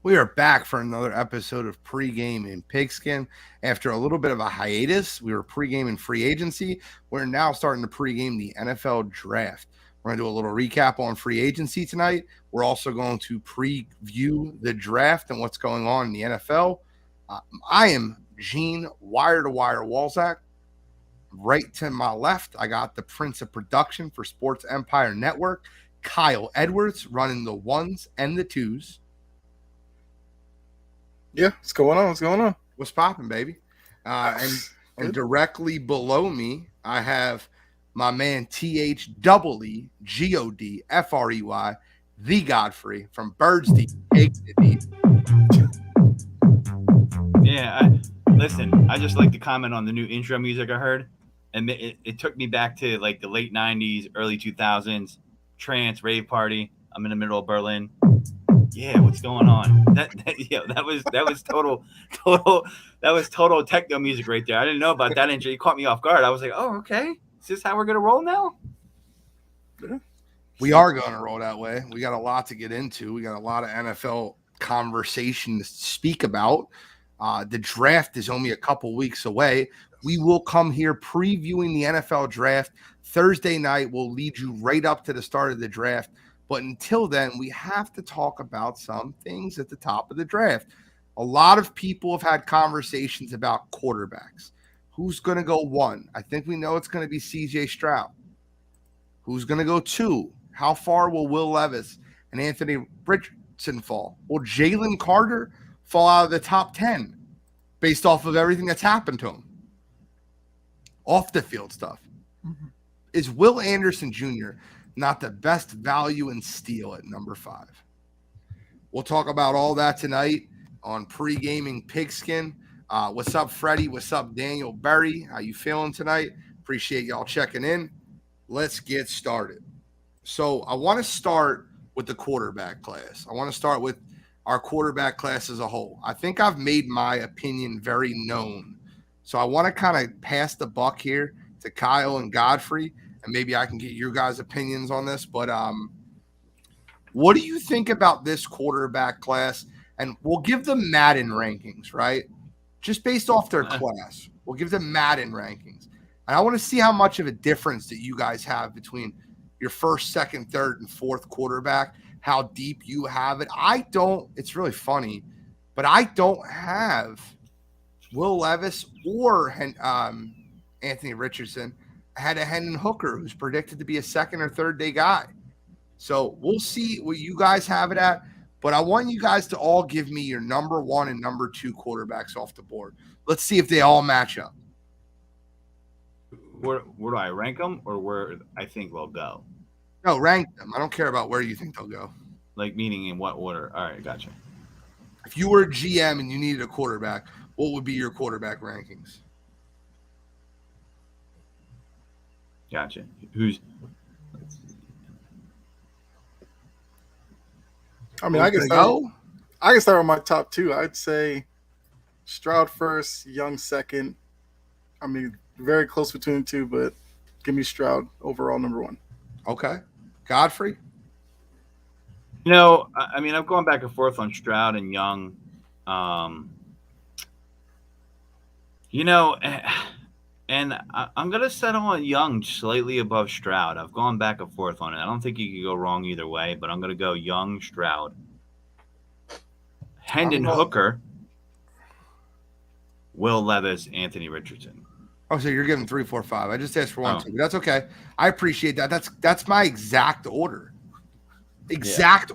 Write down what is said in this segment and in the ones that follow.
We are back for another episode of Pregaming Pigskin. After a little bit of a hiatus, we were pregaming free agency. We're now starting to pregame the NFL draft. We're going to do a little recap on free agency tonight. We're also going to preview the draft and what's going on in the NFL. I am Gene Wire to Wire Walzak. Right to my left, I got the Prince of Production for Sports Empire Network, Kyle Edwards, running the ones and the twos. Yeah, what's going on? What's going on? What's popping, baby? And directly below me, I have my man THEEGODFREY, the Godfrey from Birds Deep. Yeah, listen, I just like to comment on the new intro music I heard. And it took me back to like the late 90s, early 2000s, trance, rave party. I'm in the middle of Berlin. Yeah, what's going on? That was total techno music right there. I didn't know about that intro. You caught me off guard. I was like, oh, okay. Is this how we're gonna roll now? We are going to roll that way. We got a lot to get into. We got a lot of NFL conversation to speak about. The draft is only a couple weeks away. We will come here previewing the NFL draft. Thursday night will lead you right up to the start of the draft. But until then, we have to talk about some things at the top of the draft. A lot of people have had conversations about quarterbacks. Who's going to go one? I think we know it's going to be C.J. Stroud. Who's going to go two? How far will Will Levis and Anthony Richardson fall? Will Jalen Carter fall out of the top 10 based off of everything that's happened to him? Off the field stuff. Mm-hmm. Is Will Anderson Jr. not the best value in steal at number 5? We'll talk about all that tonight on Pregaming Pigskin. What's up, Freddie? What's up, Daniel Berry? How you feeling tonight? Appreciate y'all checking in. Let's get started. So I want to start with the quarterback class. I want to start with our quarterback class as a whole. I think I've made my opinion very known. So I want to kind of pass the buck here to Kyle and Godfrey, and maybe I can get your guys' opinions on this. But what do you think about this quarterback class? And we'll give them Madden rankings, right? Just based off their class. We'll give them Madden rankings. And I want to see how much of a difference that you guys have between your first, second, third, and fourth quarterback, how deep you have it. I don't – it's really funny, but I don't have Will Levis or Anthony Richardson. I had a Hendon Hooker who's predicted to be a second or third day guy. So we'll see what you guys have it at. But I want you guys to all give me your number 1 and number 2 quarterbacks off the board. Let's see if they all match up. Where do I rank them, or where I think they'll go? No, rank them. I don't care about where you think they'll go. Like, meaning in what order? All right, gotcha. If you were a GM and you needed a quarterback, what would be your quarterback rankings? Gotcha. Who's? I mean, I can start with my top 2. I'd say Stroud first, Young second. I mean, very close between the two, but give me Stroud overall number 1. Okay. Godfrey? You know, I mean, I've gone back and forth on Stroud and Young. You know, and I'm going to settle on Young slightly above Stroud. I've gone back and forth on it. I don't think you could go wrong either way, but I'm going to go Young, Stroud. Hendon Hooker, Will Levis, Anthony Richardson. Oh, so you're giving 3, 4, 5. I just asked for 1, 2. But that's okay. I appreciate that. That's my exact order.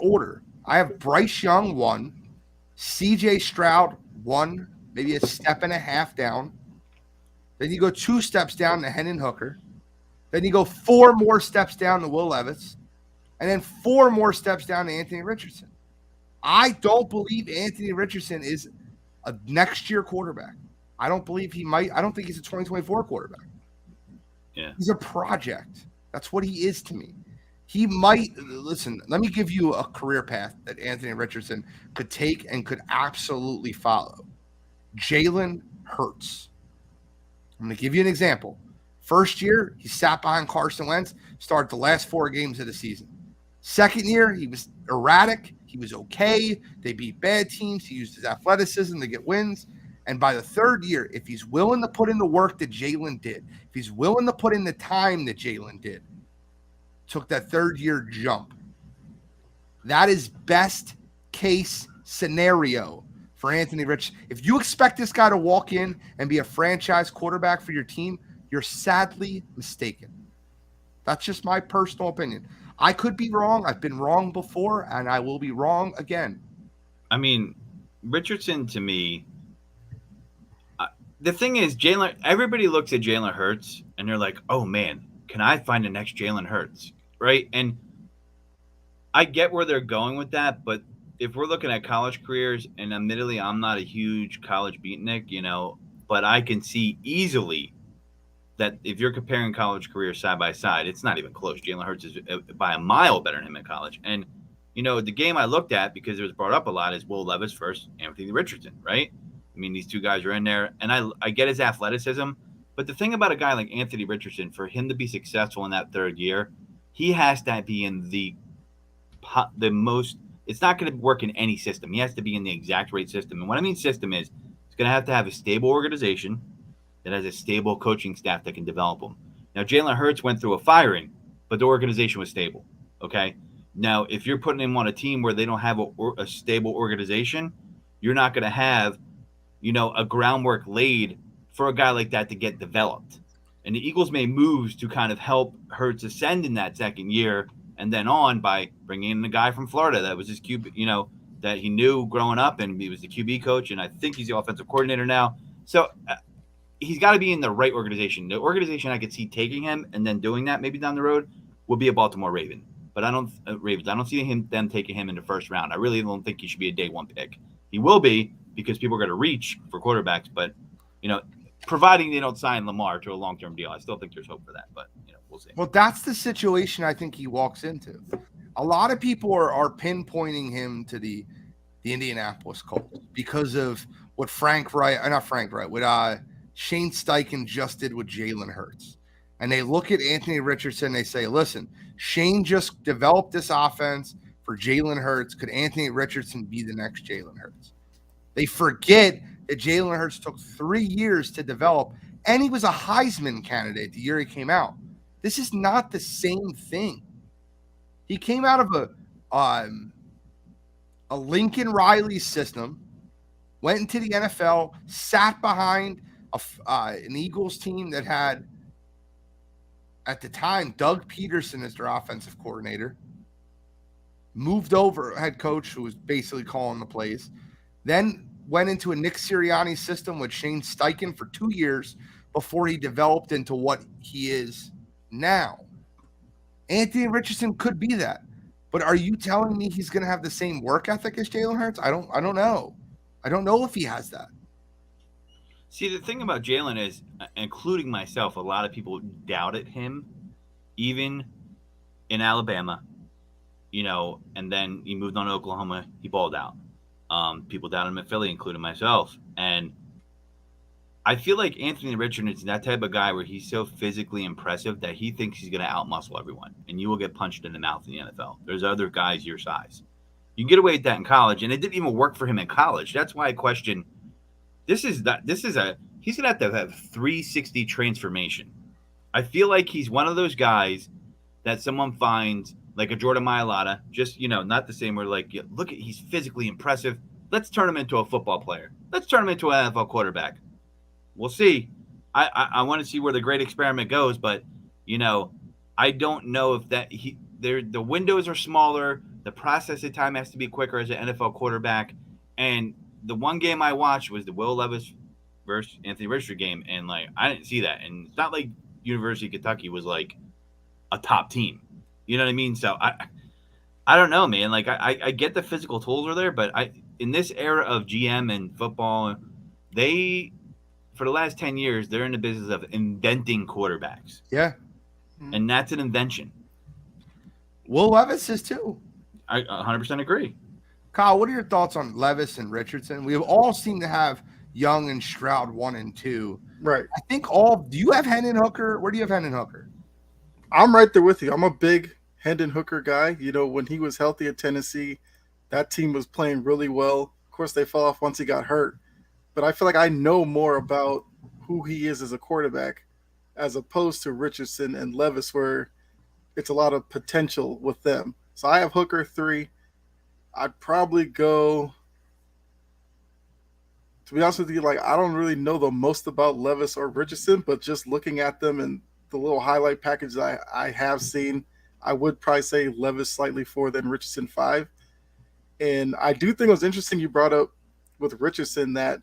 Order. I have Bryce Young 1, C.J. Stroud 1, maybe a step and a half down. Then you go 2 steps down to Hendon Hooker. Then you go 4 more steps down to Will Levis. And then 4 more steps down to Anthony Richardson. I don't believe Anthony Richardson is a next year quarterback. I don't believe he might. I don't think he's a 2024 quarterback. Yeah. He's a project. That's what he is to me. He might – listen, let me give you a career path that Anthony Richardson could take and could absolutely follow. Jalen Hurts. I'm going to give you an example. First year, he sat behind Carson Wentz, started the last 4 games of the season. Second year, he was erratic. He was okay. They beat bad teams. He used his athleticism to get wins. And by the third year, if he's willing to put in the work that Jalen did, if he's willing to put in the time that Jalen did, took that third year jump. That is best case scenario for Anthony Rich. If you expect this guy to walk in and be a franchise quarterback for your team, you're sadly mistaken. That's just my personal opinion. I could be wrong. I've been wrong before, and I will be wrong again. I mean, Richardson, to me, the thing is, everybody looks at Jalen Hurts, and they're like, oh, man, can I find the next Jalen Hurts, right? And I get where they're going with that, but if we're looking at college careers, and admittedly, I'm not a huge college beatnik, but I can see easily that if you're comparing college careers side by side, it's not even close. Jalen Hurts is by a mile better than him in college. And, the game I looked at, because it was brought up a lot, is Will Levis versus Anthony Richardson, right? I mean, these two guys are in there, and I get his athleticism. But the thing about a guy like Anthony Richardson, for him to be successful in that third year, he has to be in the most – it's not going to work in any system. He has to be in the exact right system. And what I mean system is he's going to have a stable organization that has a stable coaching staff that can develop him. Now, Jalen Hurts went through a firing, but the organization was stable, okay? Now, if you're putting him on a team where they don't have a stable organization, you're not going to have, a groundwork laid for a guy like that to get developed. And the Eagles made moves to kind of help Hurts ascend in that second year and then on by bringing in the guy from Florida that was his QB, that he knew growing up, and he was the QB coach, and I think he's the offensive coordinator now. So he's got to be in the right organization. The organization I could see taking him and then doing that maybe down the road would be a Baltimore Raven. But I don't see them taking him in the first round. I really don't think he should be a day one pick. He will be because people are going to reach for quarterbacks. But, providing they don't sign Lamar to a long-term deal, I still think there's hope for that. But, we'll see. Well, that's the situation I think he walks into. A lot of people are pinpointing him to the Indianapolis Colts because of what Shane Steichen just did with Jalen Hurts. And they look at Anthony Richardson and they say, listen, Shane just developed this offense for Jalen Hurts. Could Anthony Richardson be the next Jalen Hurts? They forget that Jalen Hurts took 3 years to develop, and he was a Heisman candidate the year he came out. This is not the same thing. He came out of a Lincoln Riley system, went into the NFL, sat behind an Eagles team that had, at the time, Doug Peterson as their offensive coordinator, moved over head coach who was basically calling the plays, then went into a Nick Sirianni system with Shane Steichen for 2 years before he developed into what he is now. Anthony Richardson could be that. But are you telling me he's going to have the same work ethic as Jalen Hurts? I don't know. I don't know if he has that. See, the thing about Jalen is, including myself, a lot of people doubted him, even in Alabama, and then he moved on to Oklahoma. He balled out. People doubted him at Philly, including myself. And I feel like Anthony Richardson is that type of guy where he's so physically impressive that he thinks he's going to outmuscle everyone, and you will get punched in the mouth in the NFL. There's other guys your size. You can get away with that in college, and it didn't even work for him in college. That's why I question – he's going to have 360 transformation. I feel like he's one of those guys that someone finds, like a Jordan Mailata, just, not the same where, like, look, he's physically impressive. Let's turn him into a football player. Let's turn him into an NFL quarterback. We'll see. I want to see where the great experiment goes, but, I don't know if the windows are smaller. The processing time has to be quicker as an NFL quarterback. And the one game I watched was the Will Levis versus Anthony Richardson game, and like I didn't see that. And it's not like University of Kentucky was like a top team. You know what I mean? So I don't know, man. Like I get the physical tools are there, but in this era of GM and football, for the last 10 years, they're in the business of inventing quarterbacks. Yeah. And that's an invention. Will Levis is too. I 100% agree. Kyle, what are your thoughts on Levis and Richardson? We all seem to have Young and Stroud 1 and 2. Right. I think do you have Hendon Hooker? Where do you have Hendon Hooker? I'm right there with you. I'm a big Hendon Hooker guy. When he was healthy at Tennessee, that team was playing really well. Of course, they fell off once he got hurt. But I feel like I know more about who he is as a quarterback as opposed to Richardson and Levis, where it's a lot of potential with them. So I have Hooker 3. I'd probably go, to be honest with you, I don't really know the most about Levis or Richardson, but just looking at them and the little highlight package I have seen, I would probably say Levis slightly 4, then Richardson 5. And I do think it was interesting you brought up with Richardson that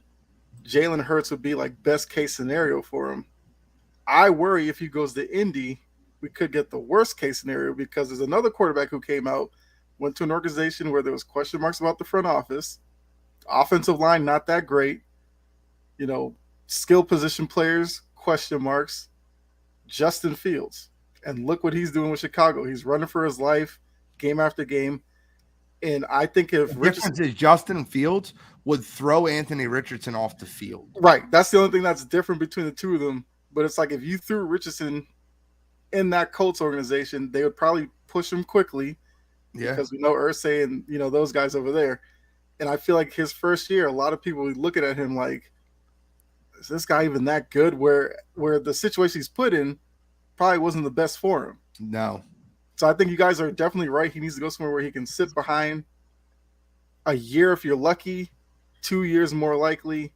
Jalen Hurts would be best case scenario for him. I worry if he goes to Indy, we could get the worst case scenario because there's another quarterback who came out, went to an organization where there was question marks about the front office, offensive line not that great, skill position players, question marks, Justin Fields. And look what he's doing with Chicago. He's running for his life game after game. And I think if the difference is Justin Fields would throw Anthony Richardson off the field. Right. That's the only thing that's different between the two of them. But it's if you threw Richardson in that Colts organization, they would probably push him quickly. Yeah. Because we know Irsay and, those guys over there. And I feel like his first year, a lot of people would be looking at him is this guy even that good? Where the situation he's put in probably wasn't the best for him. No. So I think you guys are definitely right. He needs to go somewhere where he can sit behind a year if you're lucky, 2 years more likely.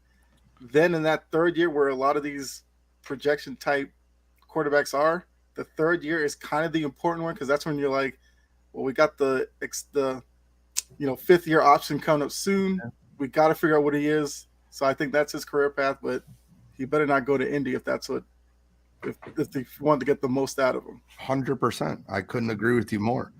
Then in that third year where a lot of these projection type quarterbacks are, the third year is kind of the important one because that's when you're we got the 5th year option coming up soon. Yeah. We got to figure out what he is. So I think that's his career path, but he better not go to Indy if that's what if they want to get the most out of him. 100%. I couldn't agree with you more.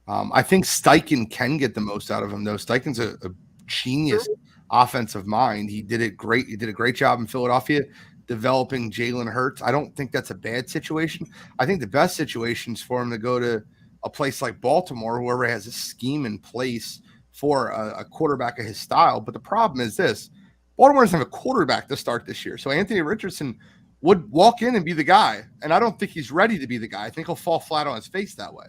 I think Steichen can get the most out of him, though. Steichen's a genius offensive mind. He did it great. He did a great job in Philadelphia developing Jalen Hurts. I don't think that's a bad situation. I think the best situation is for him to go to a place like Baltimore, whoever has a scheme in place for a quarterback of his style. But the problem is this. Baltimore doesn't have a quarterback to start this year. So Anthony Richardson would walk in and be the guy. And I don't think he's ready to be the guy. I think he'll fall flat on his face that way.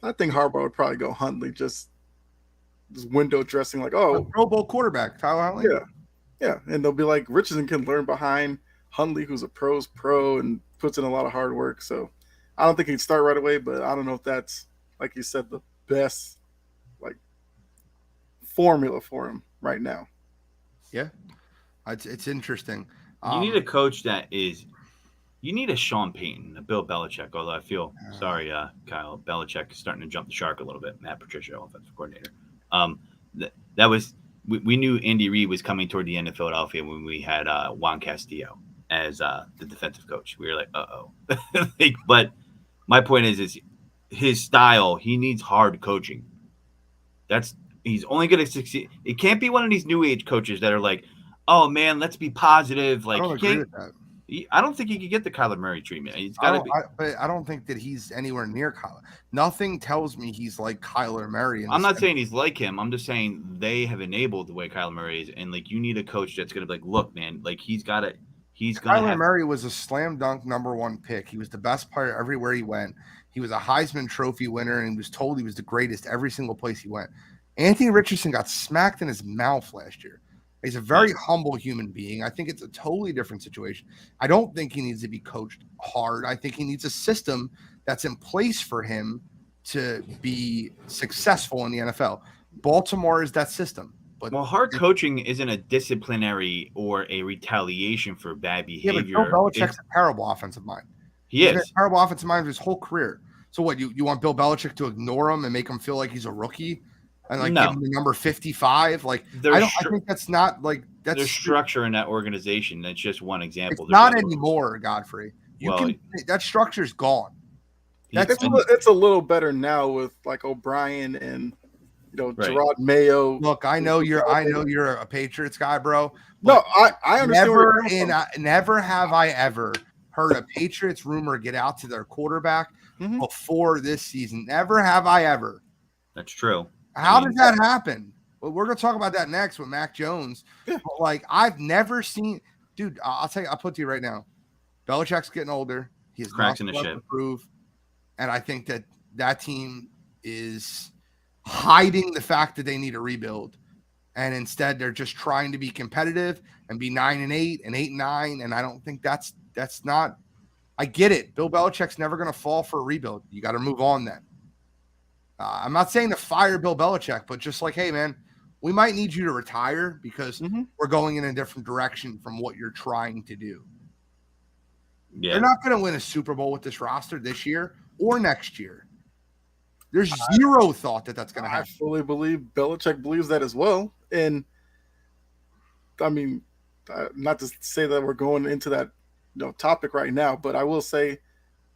I think Harbaugh would probably go Huntley, just window dressing a Pro Bowl quarterback, Tyler Huntley. Yeah. And they'll be Richardson can learn behind Huntley, who's a pro's pro and puts in a lot of hard work. So I don't think he'd start right away, but I don't know if that's, like you said, the best formula for him right now. Yeah. It's interesting. You need a coach you need a Sean Payton, a Bill Belichick, although I feel sorry, Kyle, Belichick is starting to jump the shark a little bit. Matt Patricia, offensive coordinator. That was we knew Andy Reid was coming toward the end of Philadelphia when we had Juan Castillo as the defensive coach. We were like, uh-oh. But my point is his style, he needs hard coaching. He's only going to succeed. It can't be one of these new age coaches that are like, oh man, let's be positive. I don't agree with that. I don't think he could get the Kyler Murray treatment. It's got to be. But I don't think that he's anywhere near Kyler. Nothing tells me he's like Kyler Murray. I'm not saying he's like him. I'm just saying they have enabled the way Kyler Murray is, and you need a coach that's going to be look, man, he's got to. Kyler Murray was a slam dunk #1 pick. He was the best player everywhere he went. He was a Heisman Trophy winner, and he was told he was the greatest every single place he went. Anthony Richardson got smacked in his mouth last year. He's a very humble human being. I think it's a totally different situation. I don't think he needs to be coached hard. I think he needs a system that's in place for him to be successful in the NFL. Baltimore is that system. But hard coaching isn't a disciplinary or a retaliation for bad behavior. Yeah, but Bill Belichick's a terrible offensive mind. He's a terrible offensive mind his whole career. So what, you want Bill Belichick to ignore him and make him feel like he's a rookie? And give him the number 55. I think that's not that's there's structure in that organization. That's just one example. It's not anymore, Godfrey. That structure's gone. It's a little better now with O'Brien and Gerard Mayo. Look, I know you're a Patriots guy, bro. No, I understand. Never have I ever heard a Patriots rumor get out to their quarterback before this season. Never have I ever. That's true. How did that happen? Well, we're going to talk about that next with Mac Jones. Yeah. But like, I've never seen, dude, I'll put to you right now. Belichick's getting older. He has Cracks in nothing the left ship. to prove. And I think that team is hiding the fact that they need a rebuild. And instead, they're just trying to be competitive and be 9-8 and 8-9. And I don't think that's not. I get it. Bill Belichick's never going to fall for a rebuild. You got to move on then. I'm not saying to fire Bill Belichick, but just like, hey, man, we might need you to retire because we're going in a different direction from what you're trying to do. Yeah. They're not going to win a Super Bowl with this roster this year or next year. There's zero thought that that's going to happen. I fully believe Belichick believes that as well. And I mean, not to say that we're going into that topic right now, but I will say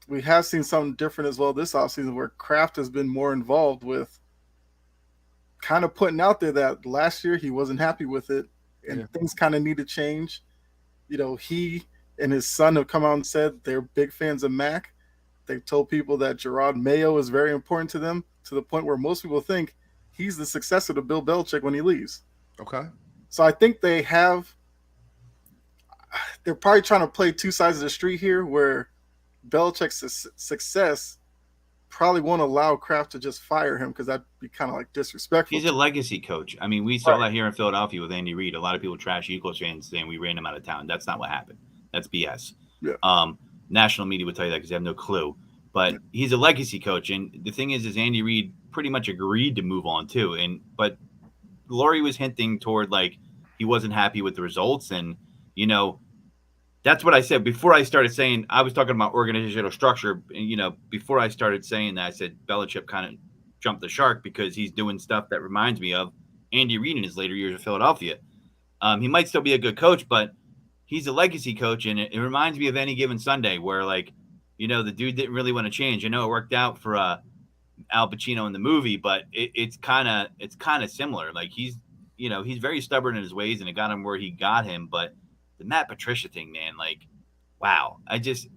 we have seen something different as well this offseason where Kraft has been more involved with kind of putting out there that last year he wasn't happy with it and things kind of need to change. He and his son have come out and said they're big fans of Mac. They've told people that Gerard Mayo is very important to them, to the point where most people think he's the successor to Bill Belichick when he leaves. Okay. So I think they're probably trying to play two sides of the street here where Belichick's success probably won't allow Kraft to just fire him because that'd be kind of like disrespectful. He's a legacy coach. I mean, we saw that here in Philadelphia with Andy Reid. A lot of people trash Eagles fans saying we ran him out of town. That's not what happened. That's BS. Yeah. National media would tell you that because they have no clue. But he's a legacy coach, and the thing is Andy Reid pretty much agreed to move on too. But Laurie was hinting toward like he wasn't happy with the results, and that's what I said before I started saying I was talking about organizational structure. And, before I started saying that, I said Belichick kind of jumped the shark because he's doing stuff that reminds me of Andy Reid in his later years of Philadelphia. He might still be a good coach, but he's a legacy coach, and it reminds me of Any Given Sunday, where the dude didn't really want to change. I know it worked out for Al Pacino in the movie, but it's kind of similar. Like he's very stubborn in his ways, and it got him where he got him, but. The Matt Patricia thing, man, like, wow. I just,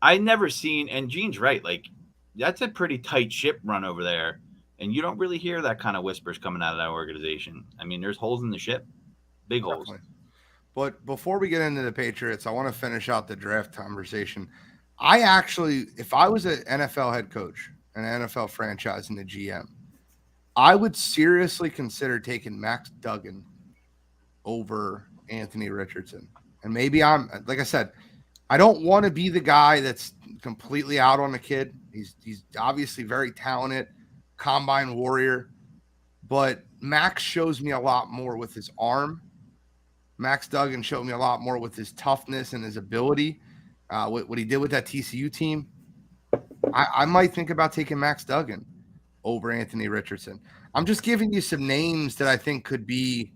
I never seen, and Gene's right, like, that's a pretty tight ship run over there. And you don't really hear that kind of whispers coming out of that organization. I mean, there's holes in the ship, big holes. But before we get into the Patriots, I want to finish out the draft conversation. I actually, if I was an NFL head coach, an NFL franchise, and the GM, I would seriously consider taking Max Duggan over Anthony Richardson. And maybe I'm, like I said, I don't want to be the guy that's completely out on the kid. He's obviously very talented, combine warrior, but Max shows me a lot more with his arm. Max Duggan showed me a lot more with his toughness and his ability. What he did with that TCU team. I might think about taking Max Duggan over Anthony Richardson. I'm just giving you some names that I think could be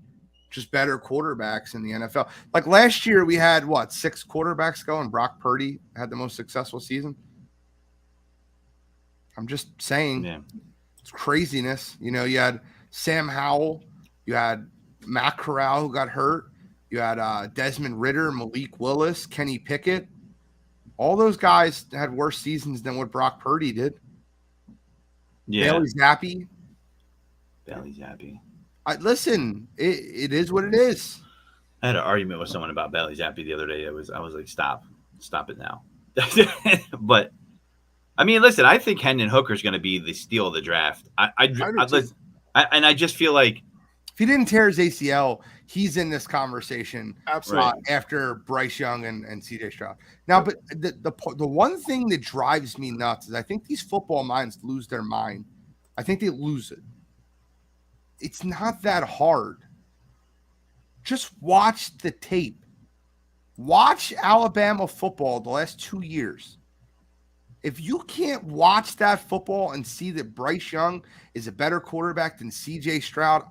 just better quarterbacks in the NFL. Like last year, we had 6 quarterbacks go, and Brock Purdy had the most successful season. I'm just saying, It's craziness. You had Sam Howell, you had Matt Corral who got hurt, you had Desmond Ridder, Malik Willis, Kenny Pickett. All those guys had worse seasons than what Brock Purdy did. Yeah, Bailey Zappi. Listen, it is what it is. I had an argument with someone about Bailey Zappi the other day. I was like, stop it now. But I mean, listen, I think Hendon Hooker is going to be the steal of the draft. I just feel like if he didn't tear his ACL, he's in this conversation. Absolutely. After Bryce Young and CJ Stroud. Now, but the one thing that drives me nuts is I think these football minds lose their mind. I think they lose it. It's not that hard. Just watch the tape. Watch Alabama football the last 2 years. If you can't watch that football and see that Bryce Young is a better quarterback than CJ Stroud,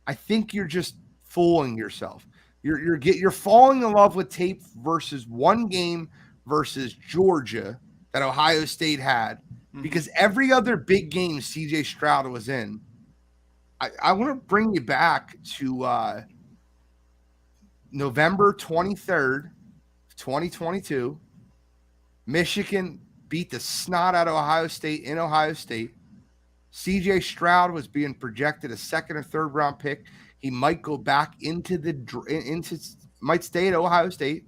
I think you're just fooling yourself. You're falling in love with tape versus one game versus Georgia that Ohio State had, because every other big game CJ Stroud was in. I want to bring you back to November 23rd, 2022. Michigan beat the snot out of Ohio State in Ohio State. CJ Stroud was being projected a second or third round pick. He might go back might stay at Ohio State.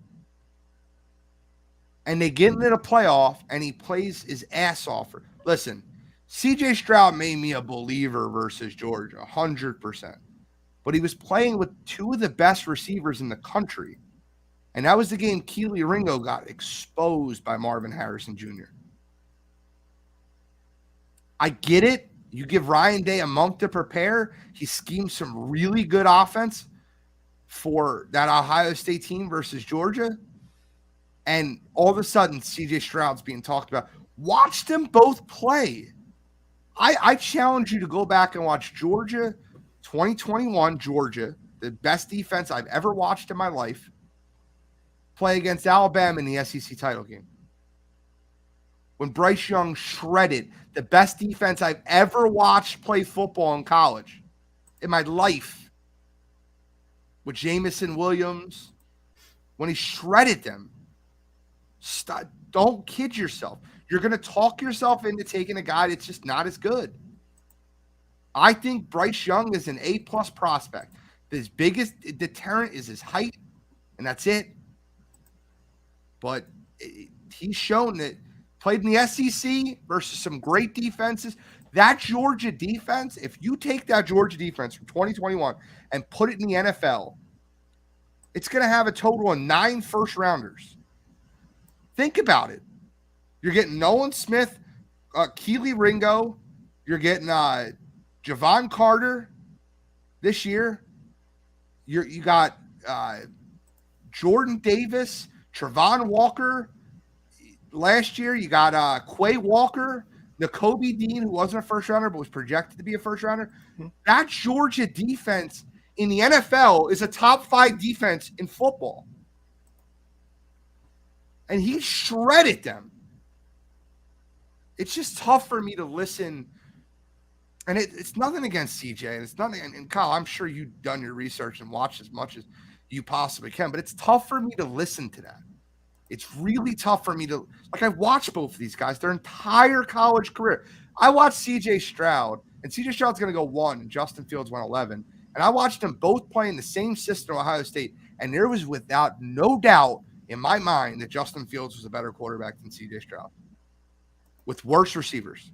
And they get into the playoff, and he plays his ass off. Listen, CJ Stroud made me a believer versus Georgia, 100%. But he was playing with two of the best receivers in the country. And that was the game Keely Ringo got exposed by Marvin Harrison Jr. I get it. You give Ryan Day a month to prepare. He schemed some really good offense for that Ohio State team versus Georgia. And all of a sudden, CJ Stroud's being talked about. Watch them both play. I challenge you to go back and watch Georgia, 2021 Georgia, the best defense I've ever watched in my life, play against Alabama in the SEC title game. When Bryce Young shredded the best defense I've ever watched play football in college in my life with Jamison Williams, when he shredded them. Don't kid yourself. You're going to talk yourself into taking a guy that's just not as good. I think Bryce Young is an A-plus prospect. His biggest deterrent is his height, and that's it. But he's shown that played in the SEC versus some great defenses. That Georgia defense, if you take that Georgia defense from 2021 and put it in the NFL, it's going to have a total of 9 first-rounders. Think about it. You're getting Nolan Smith, Keely Ringo. You're getting Javon Carter this year. You got Jordan Davis, Trevon Walker. Last year, you got Quay Walker, Nakobe Dean, who wasn't a first-rounder but was projected to be a first-rounder. Mm-hmm. That Georgia defense in the NFL is a top 5 defense in football. And he shredded them. It's just tough for me to listen. And it's nothing against CJ. And it's nothing. And Kyle, I'm sure you've done your research and watched as much as you possibly can. But it's tough for me to listen to that. It's really tough for me to, I've watched both of these guys their entire college career. I watched CJ Stroud, and CJ Stroud's going to go 1, and Justin Fields went 11. And I watched them both play in the same system at Ohio State. And there was without no doubt in my mind that Justin Fields was a better quarterback than CJ Stroud with worse receivers.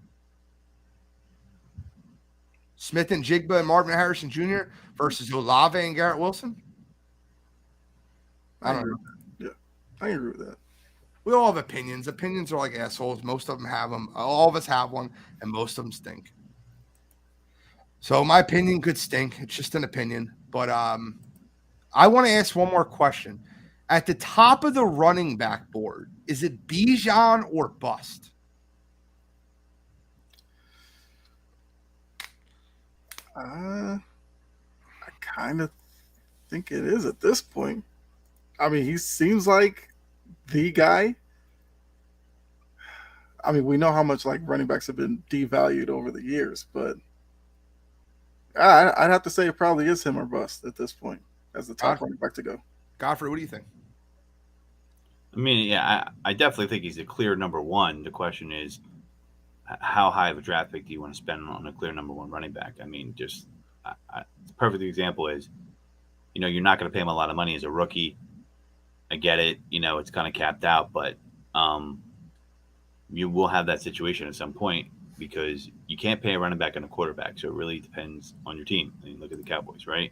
Smith and Jigba and Marvin Harrison Jr. versus Olave and Garrett Wilson. I don't know. Yeah, I agree with that. We all have opinions. Opinions are like assholes. Most of them have them. All of us have one, and most of them stink. So my opinion could stink. It's just an opinion. But I want to ask one more question. At the top of the running back board, is it Bijan or bust? I kind of think it is at this point. I mean, he seems like the guy. I mean, we know how much running backs have been devalued over the years, but I'd have to say it probably is him or bust at this point as the top running back to go. Godfrey, what do you think? I mean, yeah, I definitely think he's a clear number 1. The question is, how high of a draft pick do you want to spend on a clear number 1 running back? I mean, just the perfect example is, you're not going to pay him a lot of money as a rookie. I get it. It's kind of capped out, but you will have that situation at some point because you can't pay a running back and a quarterback. So it really depends on your team. I mean, look at the Cowboys, right?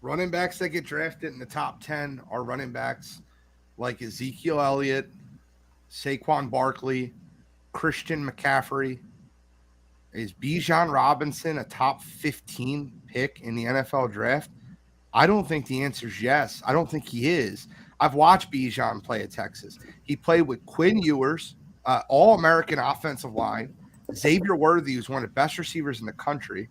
Running backs that get drafted in the top 10 are running backs like Ezekiel Elliott, Saquon Barkley, Christian McCaffrey. Is Bijan Robinson a top 15 pick in the NFL draft? I don't think the answer is yes. I don't think he is. I've watched Bijan play at Texas. He played with Quinn Ewers, All-American offensive line, Xavier Worthy, who's one of the best receivers in the country,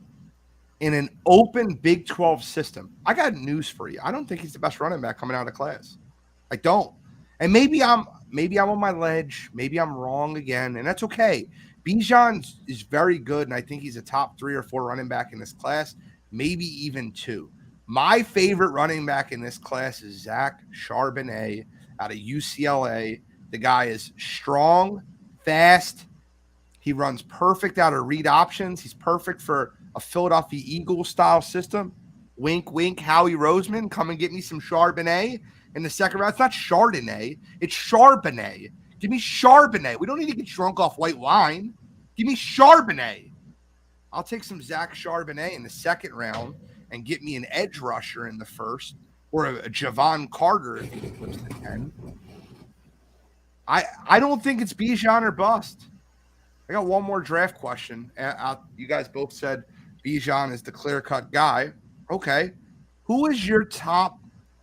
in an open Big 12 system. I got news for you. I don't think he's the best running back coming out of class. I don't. And maybe I'm on my ledge. Maybe I'm wrong again, and that's okay. Bijan is very good, and I think he's a top 3 or 4 running back in this class, maybe even 2. My favorite running back in this class is Zach Charbonnet out of UCLA. The guy is strong, fast. He runs perfect out of read options. He's perfect for a Philadelphia Eagles style system. Wink, wink, Howie Roseman, come and get me some Chardonnay in the second round. It's not Chardonnay, it's Charbonnet. Give me Charbonnet. We don't need to get drunk off white wine. Give me Charbonnet. I'll take some Zach Charbonnet in the second round and get me an edge rusher in the first, or a Javon Carter if he flips to 10. I don't think it's Bijan or bust. I got one more draft question. You guys both said Bijan is the clear-cut guy. Okay. Who is your top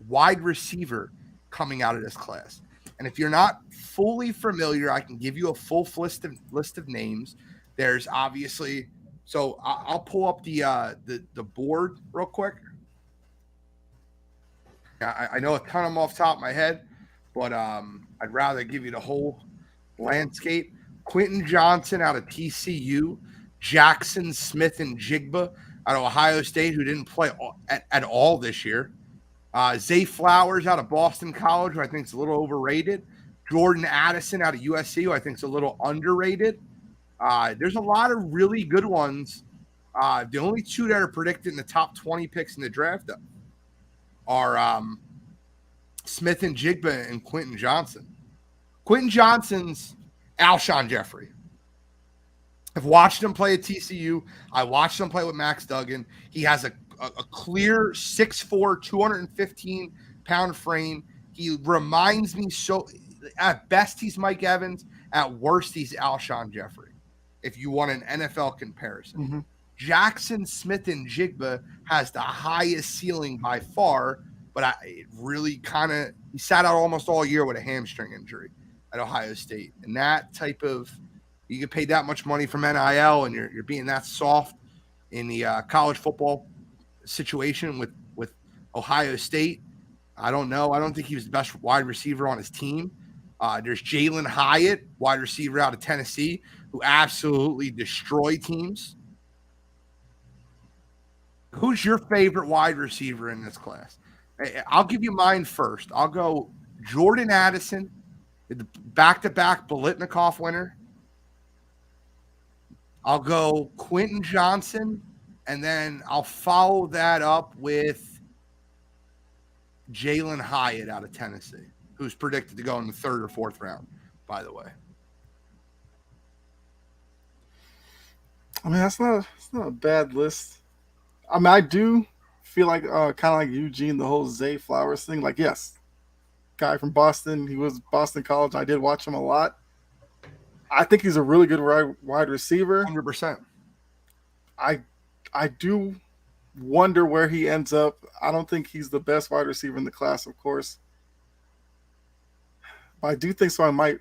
wide receiver coming out of this class? And if you're not fully familiar, I can give you a full list of names. There's obviously – so I'll pull up the board real quick. I know it's kind of off the top of my head, but I'd rather give you the whole landscape. Quentin Johnson out of TCU, Jackson Smith and Jigba out of Ohio State, who didn't play at all this year. Zay Flowers out of Boston College, who I think is a little overrated. Jordan Addison out of USC, who I think is a little underrated. There's a lot of really good ones. The only two that are predicted in the top 20 picks in the draft are Smith and Jigba and Quentin Johnson. Quentin Johnson's Alshon Jeffrey. I've watched him play at TCU. I watched him play with Max Duggan. He has a clear 6'4", 215-pound frame. He reminds me so – at best, he's Mike Evans. At worst, he's Alshon Jeffrey, if you want an NFL comparison. Mm-hmm. Jackson Smith and Jigba has the highest ceiling by far, but it really kind of – he sat out almost all year with a hamstring injury at Ohio State. And that type of – you get paid that much money from NIL, and you're being that soft in the college football situation with Ohio State. I don't know. I don't think he was the best wide receiver on his team. There's Jalen Hyatt, wide receiver out of Tennessee, who absolutely destroy teams. Who's your favorite wide receiver in this class? I'll give you mine first. I'll go Jordan Addison, the back-to-back Biletnikoff winner. I'll go Quentin Johnson, and then I'll follow that up with Jalen Hyatt out of Tennessee, who's predicted to go in the third or fourth round, by the way. I mean, it's not a bad list. I mean, I do feel like kind of like Eugene, the whole Zay Flowers thing. Like, yes, guy from Boston. He was Boston College. I did watch him a lot. I think he's a really good wide receiver. 100%. I do wonder where he ends up. I don't think he's the best wide receiver in the class, of course. But I do think somebody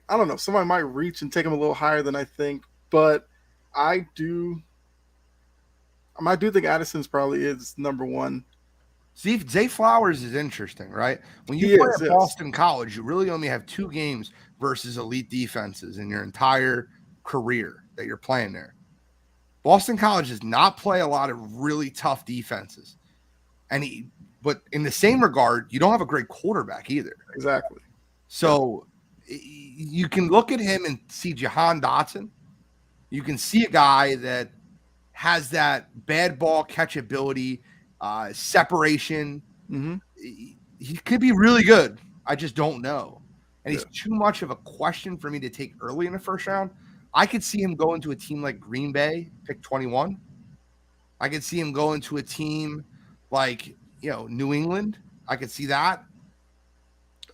might reach and take him a little higher than I think. But I do think Addison's probably is number one. Zay Flowers is interesting, right? When you play at Boston College, you really only have 2 games versus elite defenses in your entire career that you're playing there. Boston College does not play a lot of really tough defenses. But in the same regard, you don't have a great quarterback either. Exactly. So you can look at him and see Jahan Dotson. You can see a guy that has that bad ball catchability, separation. Mm-hmm. He could be really good. I just don't know. And he's too much of a question for me to take early in the first round. I could see him going to a team like Green Bay, pick 21. I could see him going to a team like, New England. I could see that.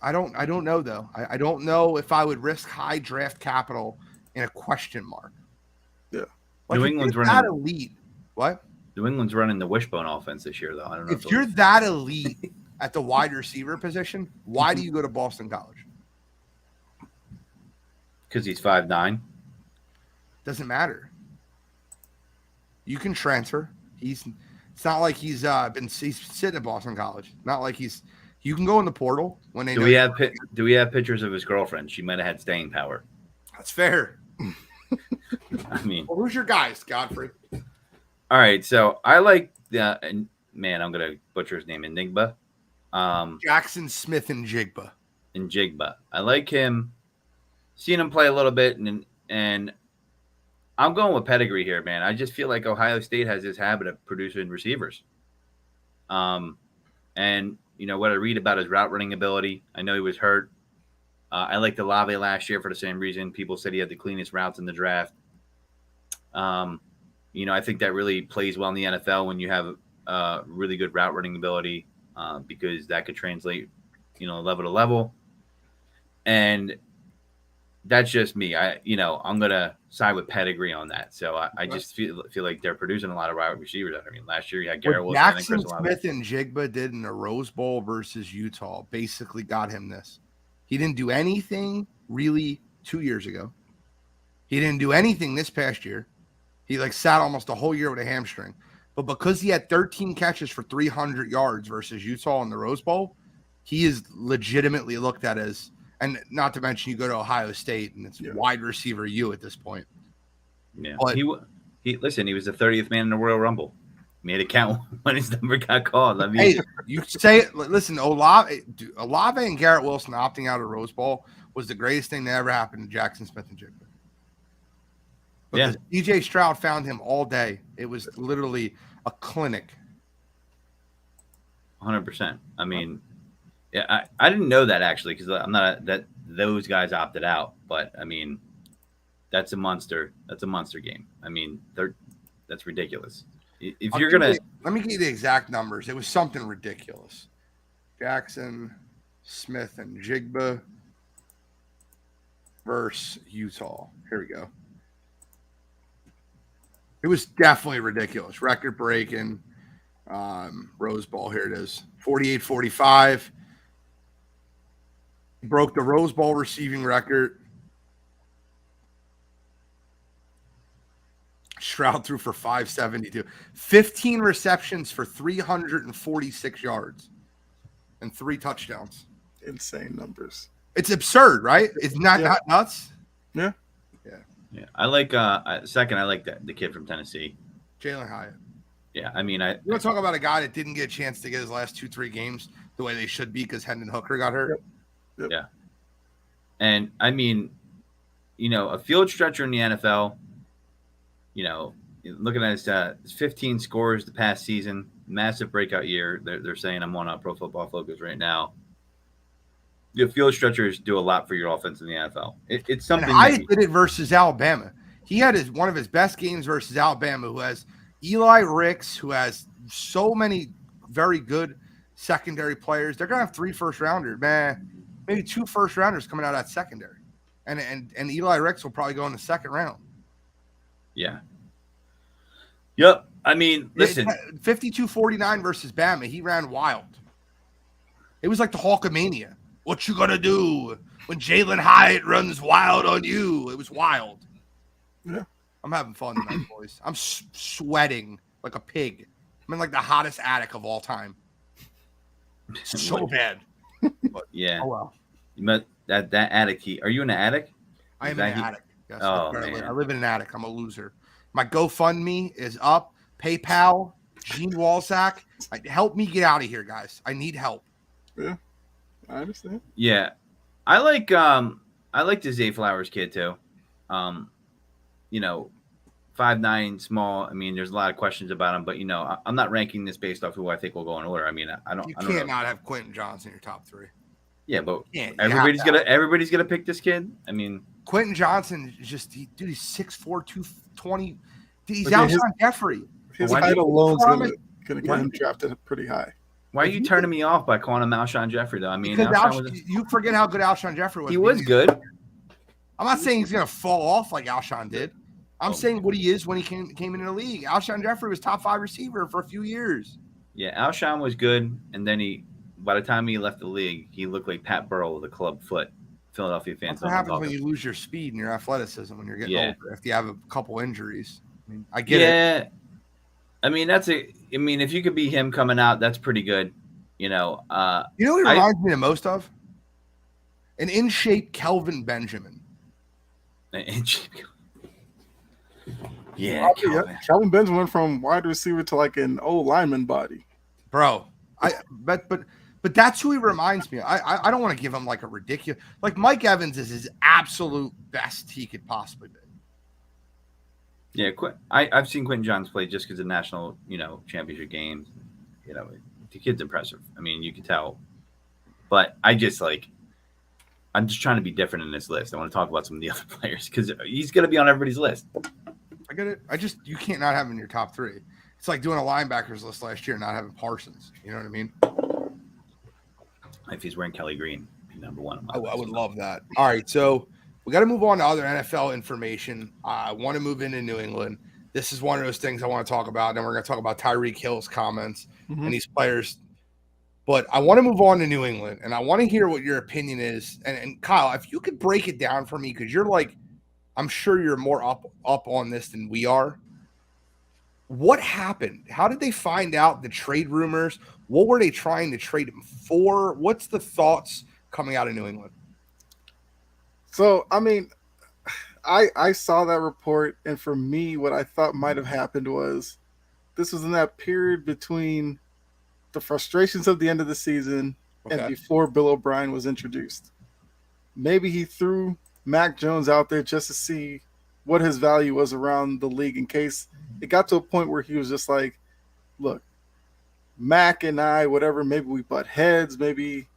I don't know though. I don't know if I would risk high draft capital in a question mark. Yeah. Like New England's running that elite. What? New England's running the wishbone offense this year, though. I don't know if you're that elite at the wide receiver position. Why do you go to Boston College? Because he's 5'9". Doesn't matter. You can transfer. It's not like he's sitting at Boston College. Not like you can go in the portal when they. Do we have pictures of his girlfriend? She might have had staying power. That's fair. I mean, well, who's your guys, Godfrey? All right, so I like I'm gonna butcher his name, Enigma. Jackson Smith and Jigba. I like him. Seen him play a little bit, and I'm going with pedigree here, man. I just feel like Ohio State has this habit of producing receivers. And what I read about his route running ability. I know he was hurt. I liked Olave last year for the same reason. People said he had the cleanest routes in the draft. I think that really plays well in the NFL when you have really good route running ability, because that could translate, level to level. And that's just me. I'm gonna side with pedigree on that. So I just feel like they're producing a lot of wide receivers. I mean, last year you had Garrett Wilson and Jackson Chris Olave. Smith and Jigba did in the Rose Bowl versus Utah basically got him this. He didn't do anything really 2 years ago. He didn't do anything this past year. He sat almost a whole year with a hamstring. But because he had 13 catches for 300 yards versus Utah in the Rose Bowl, he is legitimately looked at as, and not to mention you go to Ohio State and it's wide receiver you at this point. Yeah. But he was the 30th man in the Royal Rumble. Made it count when his number got called. I mean, hey, you say, listen, Olave and Garrett Wilson opting out of Rose Bowl was the greatest thing that ever happened to Jackson Smith and Jigba. Because DJ Stroud found him all day. It was literally a clinic. 100%. I mean, yeah, I didn't know that actually, because I'm not that those guys opted out. But I mean, that's a monster. That's a monster game. I mean, that's ridiculous. If you're gonna, let me give you the exact numbers. It was something ridiculous. Jackson Smith and Jigba versus Utah. Here we go. It was definitely ridiculous. Record breaking. Rose Bowl. Here it is. 48-45. Broke the Rose Bowl receiving record. Stroud threw for 572. 15 receptions for 346 yards and 3 touchdowns. Insane numbers. It's absurd, right? It's not nuts. Yeah. Yeah, I like second. I like the kid from Tennessee, Jalen Hyatt. Yeah, I mean, you want to talk about a guy that didn't get a chance to get his last 2-3 games the way they should be because Hendon Hooker got hurt. Yep. Yeah, and I mean, a field stretcher in the NFL. Looking at his 15 scores the past season, massive breakout year. They're saying I'm on Pro Football Focus right now. Field stretchers do a lot for your offense in the NFL. It's something. And I did it versus Alabama. He had one of his best games versus Alabama, who has Eli Ricks, who has so many very good secondary players. They're gonna have 3 first-rounders, man. Maybe 2 first-rounders coming out of that secondary, and Eli Ricks will probably go in the second round. Yeah. Yep. I mean, listen. 52-49 versus Bama. He ran wild. It was like the Hulkamania. What you gonna do when Jalen Hyatt runs wild on you? It was wild. Yeah. I'm having fun tonight, boys. I'm sweating like a pig. I'm in the hottest attic of all time. So bad. But, yeah. Oh well. But that attic heat. Are you in the attic? I am in an attic. Yes, oh man. I live in an attic. I'm a loser. My GoFundMe is up. PayPal. Gene Walsack. Help me get out of here, guys. I need help. Yeah. I understand. Yeah, I like the Zay Flowers kid too. 5'9", small. I mean, there's a lot of questions about him, but I'm not ranking this based off who I think will go in order. I mean, I don't. You I can't don't not have Quentin Johnson in your top 3. Yeah, but everybody's gonna pick this kid. I mean, Quentin Johnson is just he's 6'4", 220. Dude, he's Alshon Jeffrey. His height alone is gonna get him drafted pretty high. Why are you turning me off by calling him Alshon Jeffrey, though? I mean, you forget how good Alshon Jeffrey was. He was good. I'm not saying he's going to fall off like Alshon did. I'm saying what he is when he came into the league. Alshon Jeffrey was top 5 receiver for a few years. Yeah, Alshon was good, and then by the time he left the league, he looked like Pat Burrell with a club foot. Philadelphia fans. That's what happens when you lose your speed and your athleticism when you're getting older. If you have a couple injuries, I mean, I get it. I mean, if you could be him coming out, that's pretty good. You know what he reminds me the most of? An in-shape Kelvin Benjamin. Yeah, Kelvin Benjamin went from wide receiver to an old lineman body. Bro, but that's who he reminds me of. I don't want to give him a ridiculous Mike Evans is his absolute best he could possibly be. Yeah, I've seen Quentin Johns play just because of national, championship games. The kid's impressive. I mean, you can tell. But I'm just trying to be different in this list. I want to talk about some of the other players because he's going to be on everybody's list. I get it. You can't not have him in your top 3. It's like doing a linebackers list last year and not having Parsons. You know what I mean? If he's wearing Kelly Green, be number 1. I would love that. All right, so we got to move on to other NFL information. I want to move into New England. This is one of those things I want to talk about. Then we're going to talk about Tyreek Hill's comments and these players. But I want to move on to New England, and I want to hear what your opinion is. And Kyle, if you could break it down for me, because you're I'm sure you're more up on this than we are. What happened? How did they find out the trade rumors? What were they trying to trade him for? What's the thoughts coming out of New England? So, I mean, I saw that report, and for me, what I thought might have happened was this was in that period between the frustrations of the end of the season and before Bill O'Brien was introduced. Maybe he threw Mac Jones out there just to see what his value was around the league in case it got to a point where he was just like, look, Mac and I, whatever, maybe we butt heads, maybe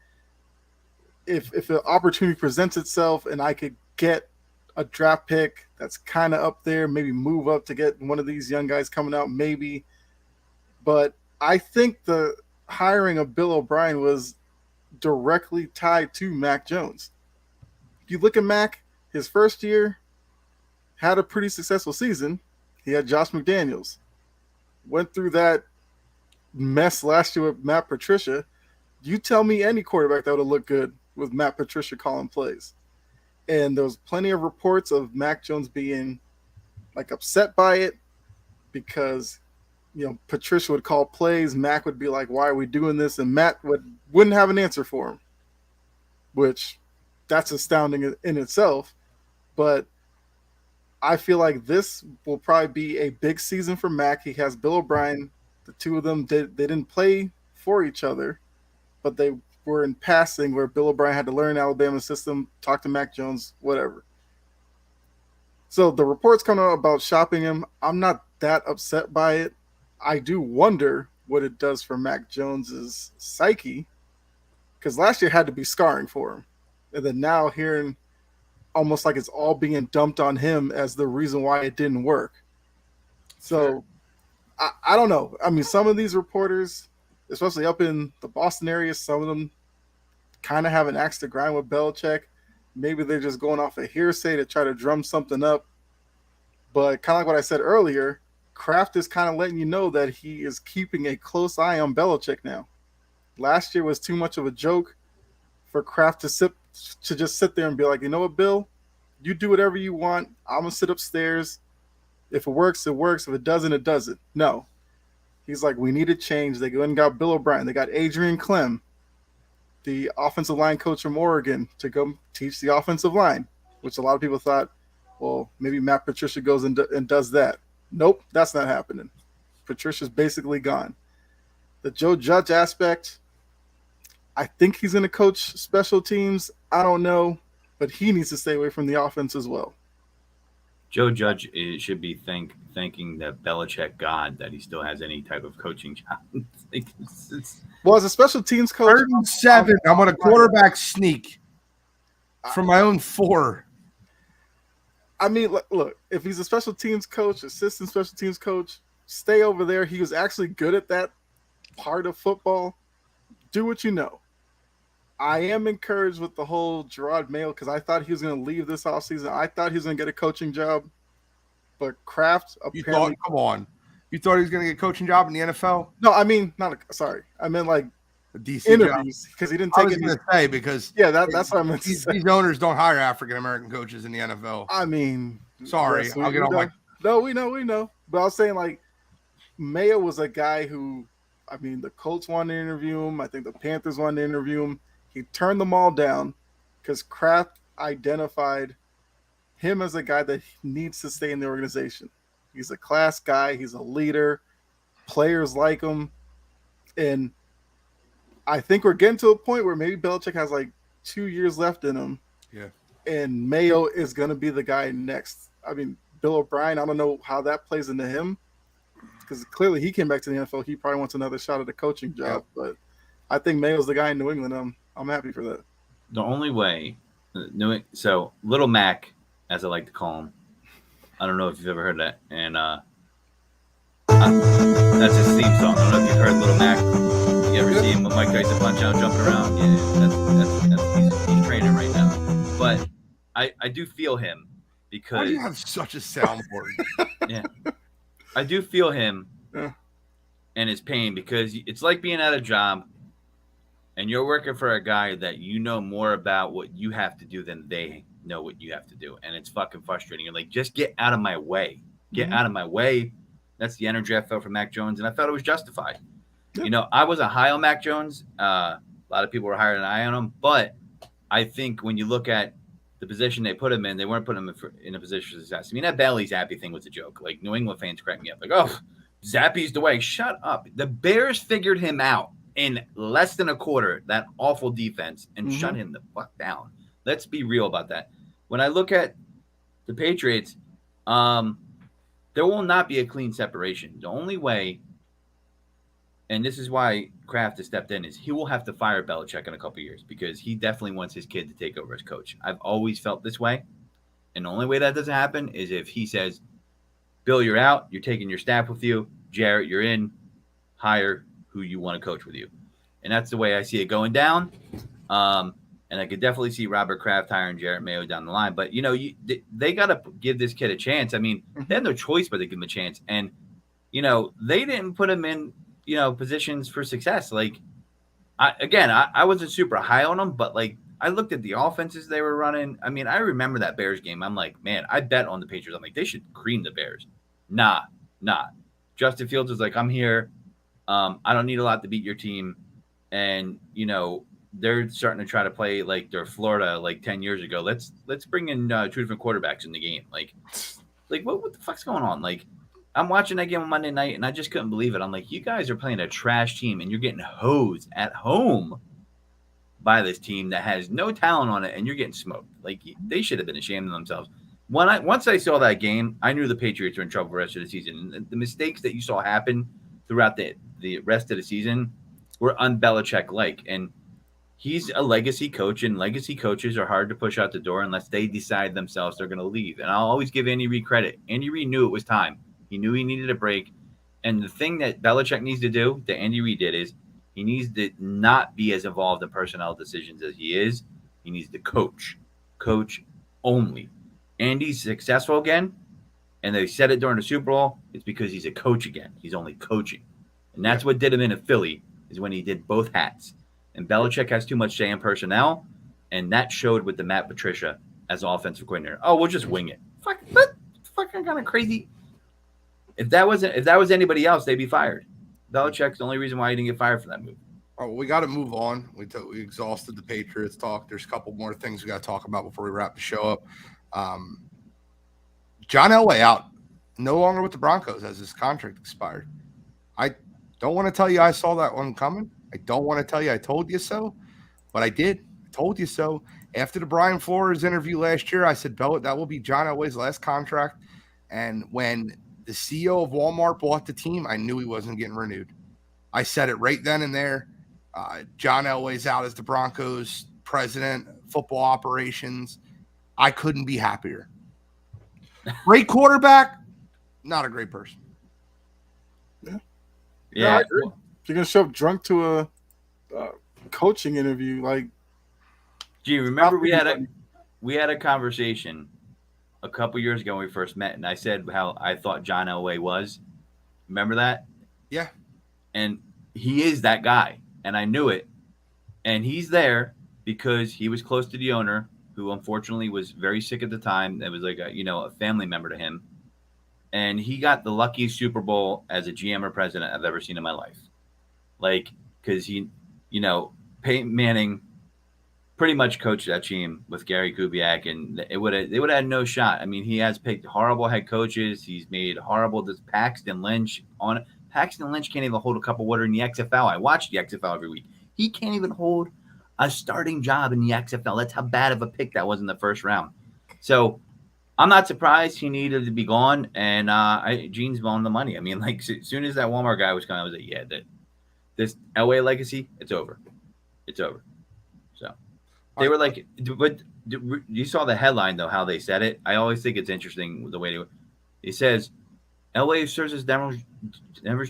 if an opportunity presents itself and I could get a draft pick that's kind of up there, maybe move up to get one of these young guys coming out, maybe. But I think the hiring of Bill O'Brien was directly tied to Mac Jones. If you look at Mac, his first year had a pretty successful season. He had Josh McDaniels. Went through that mess last year with Matt Patricia. You tell me any quarterback that would have looked good with Matt Patricia calling plays. And there was plenty of reports of Mac Jones being upset by it because Patricia would call plays. Mac would be like, why are we doing this? And Matt wouldn't have an answer for him, which that's astounding in itself. But I feel like this will probably be a big season for Mac. He has Bill O'Brien. The two of them, they didn't play for each other, but they were in passing where Bill O'Brien had to learn Alabama's system, talk to Mac Jones, whatever. So the reports coming out about shopping him, I'm not that upset by it. I do wonder what it does for Mac Jones's psyche, because last year had to be scarring for him. And then now hearing almost like it's all being dumped on him as the reason why it didn't work. So I don't know. I mean, some of these reporters, especially up in the Boston area, some of them kind of have an axe to grind with Belichick. Maybe they're just going off a hearsay to try to drum something up. But kind of like what I said earlier, Kraft is kind of letting you know that he is keeping a close eye on Belichick now. Last year was too much of a joke for Kraft to just sit there and be like, you know what, Bill? You do whatever you want. I'm going to sit upstairs. If it works, it works. If it doesn't, it doesn't. No. He's like, we need a change. They went and got Bill O'Brien. They got Adrian Clem, the offensive line coach from Oregon, to go teach the offensive line, which a lot of people thought, well, maybe Matt Patricia goes and does that. Nope, that's not happening. Patricia's basically gone. The Joe Judge aspect, I think he's going to coach special teams. I don't know, but he needs to stay away from the offense as well. Joe Judge should be thanking the Belichick God that he still has any type of coaching job. Well, as a special teams coach, 37. I'm on a quarterback sneak from my own 4. I mean, look, if he's a special teams coach, assistant special teams coach, stay over there. He was actually good at that part of football. Do what you know. I am encouraged with the whole Gerard Mayo because I thought he was going to leave this offseason. I thought he was going to get a coaching job. But Kraft apparently... Come on. You thought he was going to get a coaching job in the NFL? No, I mean, I meant like a DC interviews because he didn't take it. I was going to say because that's what I meant to say. These owners don't hire African American coaches in the NFL. I mean, sorry, yes, I'll get on my. No, we know. But I was saying like Mayo was a guy who, I mean, the Colts wanted to interview him. I think the Panthers wanted to interview him. He turned them all down because Kraft identified him as a guy that needs to stay in the organization. He's a class guy. He's a leader. Players like him. And I think we're getting to a point where maybe Belichick has like 2 years left in him. Yeah. And Mayo is going to be the guy next. I mean, Bill O'Brien, I don't know how that plays into him because clearly he came back to the NFL. He probably wants another shot at a coaching job, but I think Mayo's the guy in New England. I'm happy for that. The only way, so Little Mac, as I like to call him, I don't know if you've ever heard that, and that's his theme song. I don't know if you've heard Little Mac. You ever see him with Mike Tyson punch out, jumping around? Yeah, he's training right now. But I do feel him because why do you have such a soundboard? Yeah, I do feel him and his pain because it's like being at a job and you're working for a guy that you know more about what you have to do than they know what you have to do, and it's fucking frustrating. You're like, just get out of my way. Get out of my way. That's the energy I felt from Mac Jones, and I felt it was justified. Yeah. You know, I wasn't high on Mac Jones. A lot of people were higher than I on him, but I think when you look at the position they put him in, they weren't putting him in a position for success. I mean, that Bailey Zappi thing was a joke. Like, New England fans cracked me up. Like, oh, Zappi's the way. Shut up. The Bears figured him out in less than a quarter, that awful defense, and shut him the fuck down. Let's be real about that. When I look at the Patriots, there will not be a clean separation. The only way, and this is why Kraft has stepped in, is he will have to fire Belichick in a couple of years because he definitely wants his kid to take over as coach. I've always felt this way. And the only way that doesn't happen is if he says, Bill, you're out. You're taking your staff with you. Jarrett, you're in. Hire who you want to coach with you. And that's the way I see it going down. And I could definitely see Robert Kraft hiring Jarrett Mayo down the line. But, you know, they got to give this kid a chance. I mean, they had no choice but to give him a chance. And, you know, they didn't put him in, you know, positions for success. Like, I wasn't super high on them, but, like, I looked at the offenses they were running. I mean, I remember that Bears game. I'm like, man, I bet on the Patriots. I'm like, they should cream the Bears. Nah. Justin Fields was like, I'm here. I don't need a lot to beat your team. And, you know, they're starting to try to play like they're Florida like 10 years ago. Let's bring in 2 different quarterbacks in the game. Like what the fuck's going on? Like, I'm watching that game on Monday night and I just couldn't believe it. I'm like, you guys are playing a trash team and you're getting hosed at home by this team that has no talent on it and you're getting smoked. Like, they should have been ashamed of themselves. Once I saw that game, I knew the Patriots were in trouble for the rest of the season. And the mistakes that you saw happen throughout the rest of the season were un-Belichick-like. And he's a legacy coach, and legacy coaches are hard to push out the door unless they decide themselves they're going to leave. And I'll always give Andy Reid credit. Andy Reid knew it was time. He knew he needed a break. And the thing that Belichick needs to do, that Andy Reid did, is he needs to not be as involved in personnel decisions as he is. He needs to coach only. Andy's successful again, and they said it during the Super Bowl. It's because he's a coach again. He's only coaching. And that's what did him in Philly, is when he did both hats. And Belichick has too much say in personnel, and that showed with the Matt Patricia as offensive coordinator. Oh, we'll just wing it. Fucking kind of crazy. If that was anybody else, they'd be fired. Belichick's the only reason why he didn't get fired for that move. Oh, we got to move on. We exhausted the Patriots talk. There's a couple more things we got to talk about before we wrap the show up. John Elway out, no longer with the Broncos as his contract expired. I don't want to tell you I saw that one coming. I don't want to tell you I told you so, but I did. I told you so. After the Brian Flores interview last year, I said, Bell, that will be John Elway's last contract. And when the CEO of Walmart bought the team, I knew he wasn't getting renewed. I said it right then and there. John Elway's out as the Broncos president, football operations. I couldn't be happier. Great quarterback, not a great person. Yeah, I agree. If you're gonna show up drunk to a coaching interview, like, gee, remember we had a conversation a couple years ago when we first met, and I said how I thought John Elway was. Remember that? Yeah. And he is that guy, and I knew it. And he's there because he was close to the owner, who unfortunately was very sick at the time. That was like a family member to him. And he got the luckiest Super Bowl as a GM or president I've ever seen in my life. Like, because Peyton Manning pretty much coached that team with Gary Kubiak, and they would have had no shot. I mean, he has picked horrible head coaches. He's made horrible. Paxton Lynch can't even hold a cup of water in the XFL. I watch the XFL every week. He can't even hold a starting job in the XFL. That's how bad of a pick that was in the first round. So I'm not surprised he needed to be gone, and Gene's on the money. I mean, like as soon as that Walmart guy was coming, I was like, yeah, this LA legacy, it's over. It's over. So they were like, but you saw the headline though, how they said it. I always think it's interesting the way it says LA serves as Denver's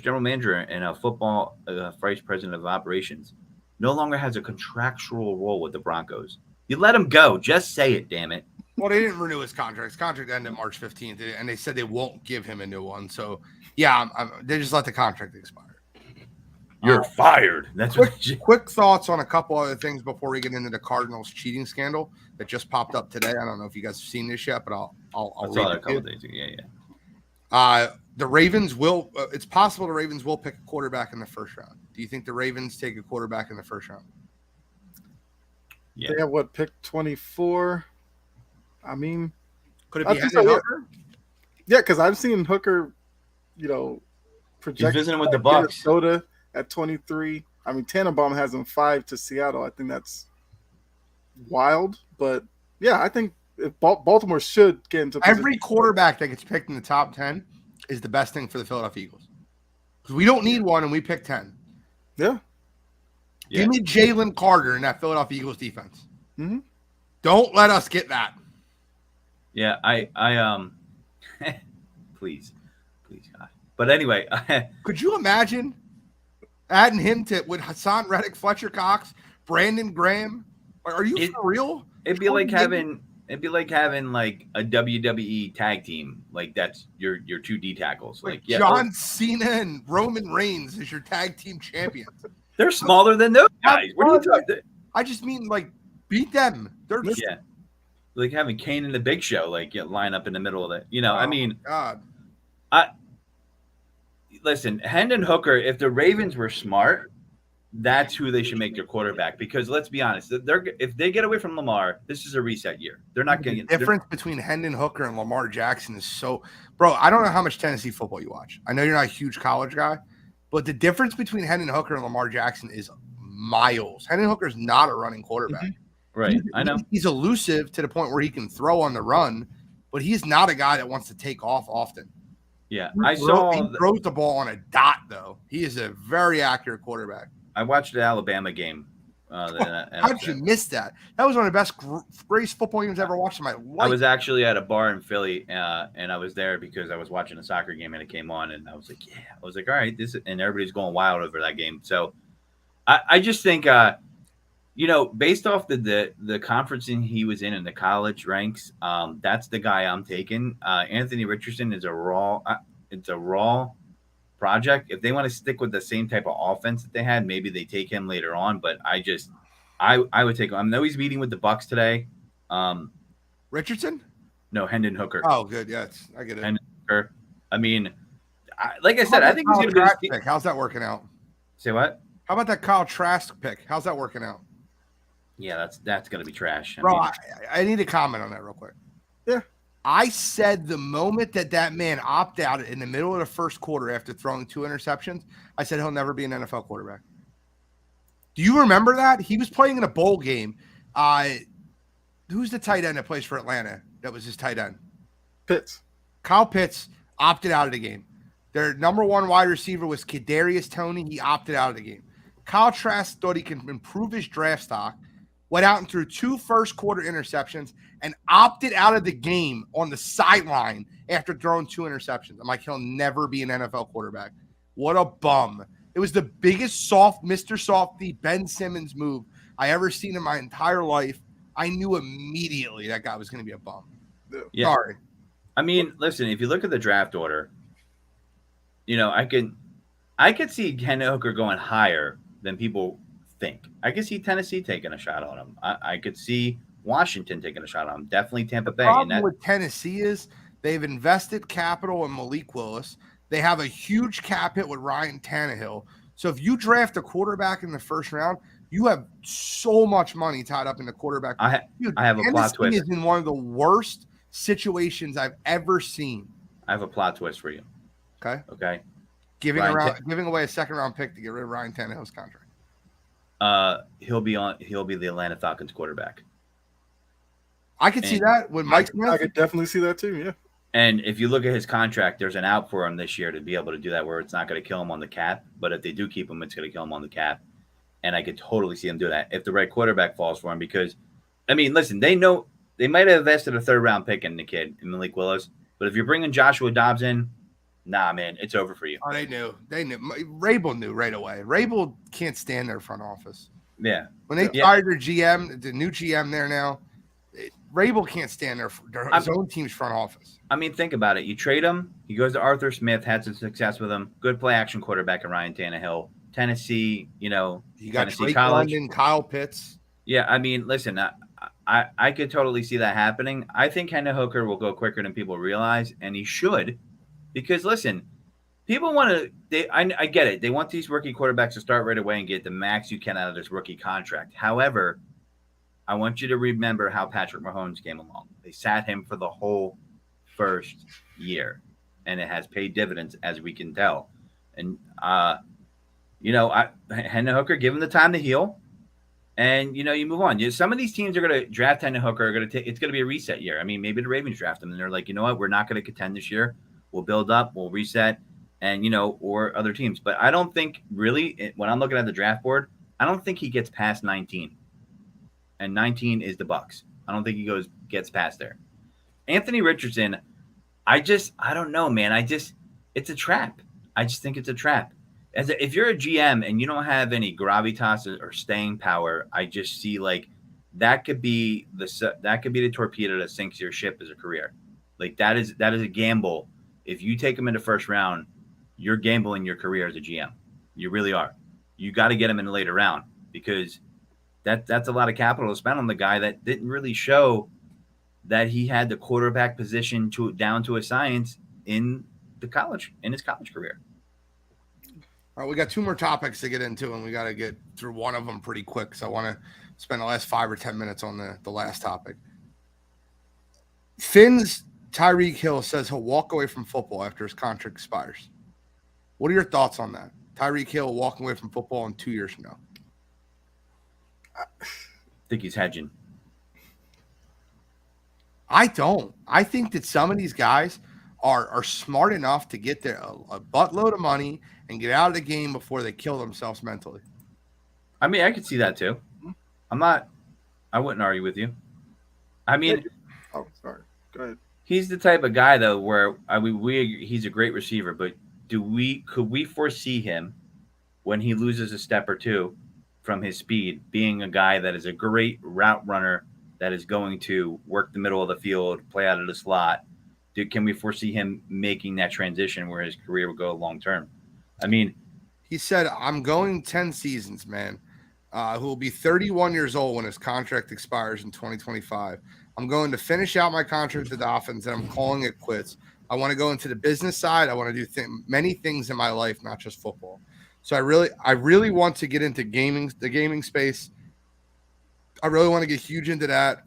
general manager and a football vice president of operations. No longer has a contractual role with the Broncos. You let him go. Just say it, damn it. Well, they didn't renew his contract. His contract ended March 15th, and they said they won't give him a new one. So, yeah, they just let the contract expire. You're fired. That's quick thoughts on a couple other things before we get into the Cardinals cheating scandal that just popped up today. I don't know if you guys have seen this yet, but I'll saw that a couple days ago. Yeah. The Ravens will. It's possible the Ravens will pick a quarterback in the first round. Do you think the Ravens take a quarterback in the first round? Yeah. They have what, pick 24? I mean, could it be Hendon Hooker? Yeah, because I've seen Hooker, project. He's visiting with the Bucks. Minnesota at 23. I mean, Tannenbaum has him 5 to Seattle. I think that's wild, but yeah, I think Baltimore should get into every quarterback that gets picked in the top 10 is the best thing for the Philadelphia Eagles because we don't need one and we pick 10. Yeah. Give me Jalen Carter in that Philadelphia Eagles defense. Mm-hmm. Don't let us get that. Yeah, I please God. But anyway, could you imagine adding him with Hassan Reddick, Fletcher Cox, Brandon Graham? Are you for real? It'd be like having like a WWE tag team. Like that's your 2D tackles. Like John Cena and Roman Reigns is your tag team champions. They're smaller than those guys. What are you talking? I just mean like beat them. They're like having Kane and the Big Show line up in the middle of it. I mean, God. Listen, Hendon Hooker. If the Ravens were smart, that's who they should make their quarterback. Because let's be honest, if they get away from Lamar, this is a reset year. They're not going to. The difference between Hendon Hooker and Lamar Jackson is so, bro. I don't know how much Tennessee football you watch. I know you're not a huge college guy, but the difference between Hendon Hooker and Lamar Jackson is miles. Hendon Hooker is not a running quarterback. Mm-hmm. Right, I know. He's elusive to the point where he can throw on the run, but he's not a guy that wants to take off often. Yeah, he throws the ball on a dot, though. He is a very accurate quarterback. I watched the Alabama game. How did you miss that? That was one of the best, greatest football games I ever watched in my life. I was actually at a bar in Philly, and I was there because I was watching a soccer game, and it came on, and I was like, yeah. I was like, all right, and everybody's going wild over that game. So I just think based off the conferencing he was in the college ranks, that's the guy I'm taking. Anthony Richardson is a raw project. If they want to stick with the same type of offense that they had, maybe they take him later on. But I would take him. I know he's meeting with the Bucks today. Richardson? No, Hendon Hooker. Oh, good. Yes, I get it. Hendon Hooker. I mean, like I said, I think he's going to be. How's that working out? Say what? How about that Kyle Trask pick? How's that working out? Yeah, that's going to be trash. I need to comment on that real quick. Yeah. I said the moment that man opted out in the middle of the first quarter after throwing 2 interceptions, I said he'll never be an NFL quarterback. Do you remember that? He was playing in a bowl game. Who's the tight end that plays for Atlanta? That was his tight end. Pitts. Kyle Pitts opted out of the game. Their number 1 wide receiver was Kadarius Toney. He opted out of the game. Kyle Trask thought he can improve his draft stock, went out and threw 2 first-quarter interceptions, and opted out of the game on the sideline after throwing 2 interceptions. I'm like, he'll never be an NFL quarterback. What a bum. It was the biggest Mr. Softy, Ben Simmons move I ever seen in my entire life. I knew immediately that guy was going to be a bum. Yeah. Sorry. I mean, listen, if you look at the draft order, I could see Hendon Hooker going higher than people think. I could see Tennessee taking a shot on him. I could see Washington taking a shot on him. Definitely Tampa Bay. The problem with Tennessee is they've invested capital in Malik Willis. They have a huge cap hit with Ryan Tannehill. So if you draft a quarterback in the first round, you have so much money tied up in the quarterback. I have a plot twist. Tennessee is in one of the worst situations I've ever seen. I have a plot twist for you. Okay. Giving away a second-round pick to get rid of Ryan Tannehill's contract. He'll be the Atlanta Falcons quarterback. I could see that with Mike Smith. I could definitely see that too. Yeah. And if you look at his contract, there's an out for him this year to be able to do that, where it's not going to kill him on the cap. But if they do keep him, it's going to kill him on the cap. And I could totally see him do that if the right quarterback falls for him. Because, I mean, listen, they know they might have invested a 3rd-round pick in the kid, in Malik Willis. But if you're bringing Joshua Dobbs in, nah, man, it's over for you. Oh, they knew. Rabel knew right away. Rabel can't stand their front office. Yeah. When they fired their GM, the new GM there now, Rabel can't stand his own team's front office. I mean, think about it. You trade him. He goes to Arthur Smith, had some success with him. Good play-action quarterback in Ryan Tannehill. Tennessee, you got Tennessee Drake College. London, Kyle Pitts. Yeah, I mean, listen, I could totally see that happening. I think Hendon Hooker will go quicker than people realize, and he should. Because, listen, people want to – I get it. They want these rookie quarterbacks to start right away and get the max you can out of this rookie contract. However, I want you to remember how Patrick Mahomes came along. They sat him for the whole first year, and it has paid dividends, as we can tell. And, Hendon Hooker, give him the time to heal, and, you move on. Some of these teams are going to draft Hendon Hooker. It's going to be a reset year. I mean, maybe the Ravens draft him, and they're like, you know what, we're not going to contend this year. We'll build up, we'll reset, and, or other teams. But I don't think really, when I'm looking at the draft board, I don't think he gets past 19. And 19 is the Bucs. I don't think he gets past there. Anthony Richardson, I don't know, man. It's a trap. I just think it's a trap. If you're a GM and you don't have any gravitas or staying power, I just see like that could be the torpedo that sinks your ship as a career. Like that is a gamble. If you take him in the first round, you're gambling your career as a GM. You really are. You got to get him in the later round because that's a lot of capital to spend on the guy that didn't really show that he had the quarterback position down to a science in his college career. All right, we got 2 more topics to get into, and we got to get through one of them pretty quick. So I want to spend the last 5 or 10 minutes on the last topic. Finn's Tyreek Hill says he'll walk away from football after his contract expires. What are your thoughts on that? Tyreek Hill walking away from football in 2 years from now. I think he's hedging. I don't. I think that some of these guys are smart enough to get a buttload of money and get out of the game before they kill themselves mentally. I mean, I could see that too. I wouldn't argue with you. I mean, oh, sorry. Go ahead. He's the type of guy though, where he's a great receiver, but could we foresee him when he loses a step or two from his speed, being a guy that is a great route runner that is going to work the middle of the field, play out of the slot? Can we foresee him making that transition where his career will go long term? I mean, he said, I'm going 10 seasons, man. Who will be 31 years old when his contract expires in 2025. I'm going to finish out my contract with the Dolphins, and I'm calling it quits. I want to go into the business side. I want to do many things in my life, not just football. So I really want to get into the gaming space. I really want to get huge into that.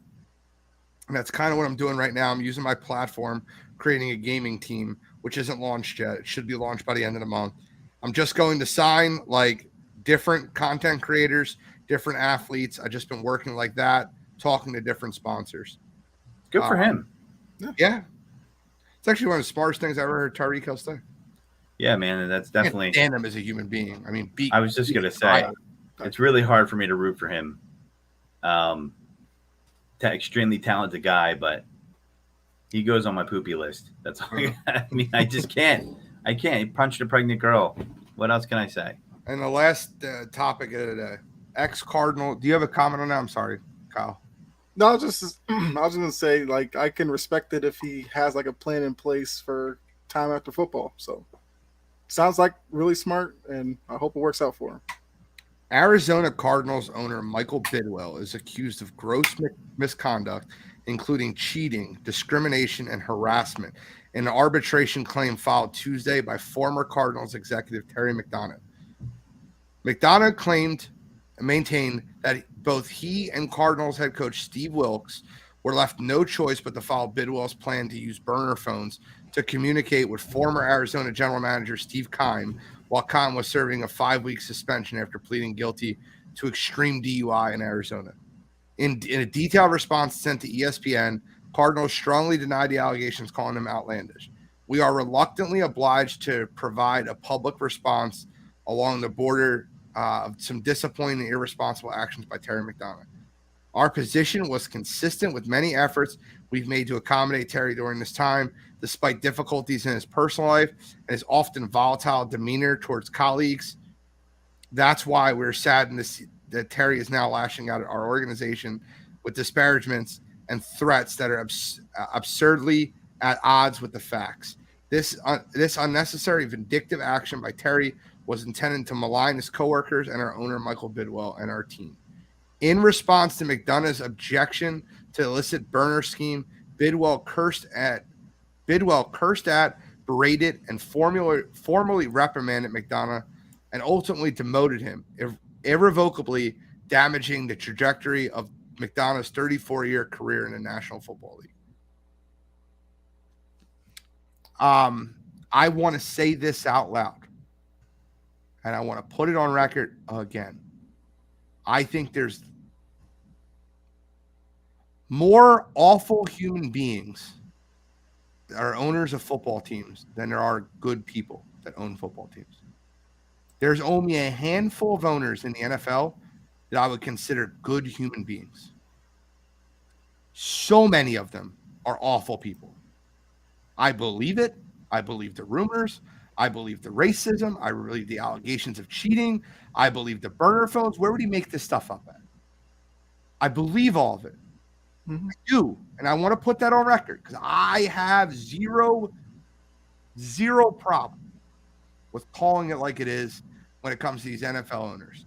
And that's kind of what I'm doing right now. I'm using my platform, creating a gaming team, which isn't launched yet. It should be launched by the end of the month. I'm just going to sign like different content creators, different athletes. I've just been working like that, talking to different sponsors. Good for him. Yeah. It's actually one of the smartest things I ever heard Tyreek Hill say. Yeah, man. And that's definitely. And him as a human being. I mean, I was just going to say, it's really hard for me to root for him. Extremely talented guy, but he goes on my poopy list. That's all. I mean, I just can't. I can't. He punched a pregnant girl. What else can I say? And the last topic of the day, ex-Cardinal. Do you have a comment on that? I'm sorry, Kyle. No, I was just going to say, like, I can respect it if he has, like, a plan in place for time after football. So, sounds like really smart, and I hope it works out for him. Arizona Cardinals owner Michael Bidwell is accused of gross misconduct, including cheating, discrimination, and harassment, in an arbitration claim filed Tuesday by former Cardinals executive Terry McDonough. McDonough maintained that both he and Cardinals head coach Steve Wilkes were left no choice but to follow Bidwell's plan to use burner phones to communicate with former Arizona general manager Steve Keim, while Keim was serving a 5-week suspension after pleading guilty to extreme DUI in Arizona. In a detailed response sent to ESPN, Cardinals strongly denied the allegations, calling them outlandish. We are reluctantly obliged to provide a public response along the border of some disappointing and irresponsible actions by Terry McDonough. Our position was consistent with many efforts we've made to accommodate Terry during this time, despite difficulties in his personal life and his often volatile demeanor towards colleagues. That's why we're saddened to see that Terry is now lashing out at our organization with disparagements and threats that are absurdly at odds with the facts. This unnecessary vindictive action by Terry was intended to malign his coworkers and our owner, Michael Bidwell, and our team. In response to McDonough's objection to the illicit burner scheme, Bidwell cursed at, berated, and formally reprimanded McDonough and ultimately demoted him, irrevocably damaging the trajectory of McDonough's 34-year career in the National Football League. I want to say this out loud, and I want to put it on record again. I think there's more awful human beings that are owners of football teams than there are good people that own football teams. There's only a handful of owners in the NFL that I would consider good human beings. So many of them are awful people. I believe it. I believe the rumors. I believe the racism. I believe the allegations of cheating. I believe the burner phones. Where would he make this stuff up at? I believe all of it. I do. And I want to put that on record because I have zero problem with calling it like it is when it comes to these NFL owners.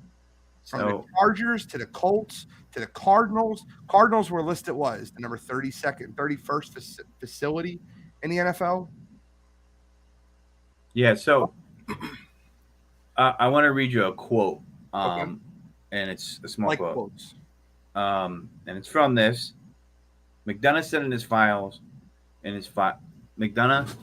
From the Chargers to the Colts to the Cardinals. Cardinals were listed the number 31st facility in the NFL. Yeah, so I want to read you a quote, Okay. and it's a small quote. Quotes. And it's from this. McDonough said in his McDonough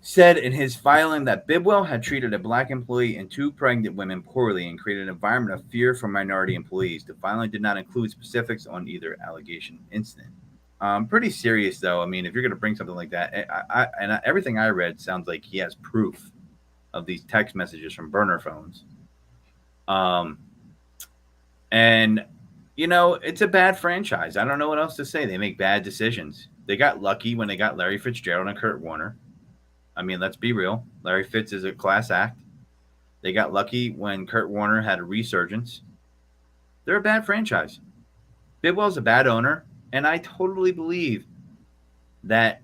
said in his filing that Bidwell had treated a black employee and 2 pregnant women poorly and created an environment of fear for minority employees. The filing did not include specifics on either allegation incident. Pretty serious, though. I mean, if you're going to bring something like that, everything I read sounds like he has proof of these text messages from burner phones. And, it's a bad franchise. I don't know what else to say. They make bad decisions. They got lucky when they got Larry Fitzgerald and Kurt Warner. I mean, let's be real. Larry Fitz is a class act. They got lucky when Kurt Warner had a resurgence. They're a bad franchise. Bidwell's a bad owner. And I totally believe that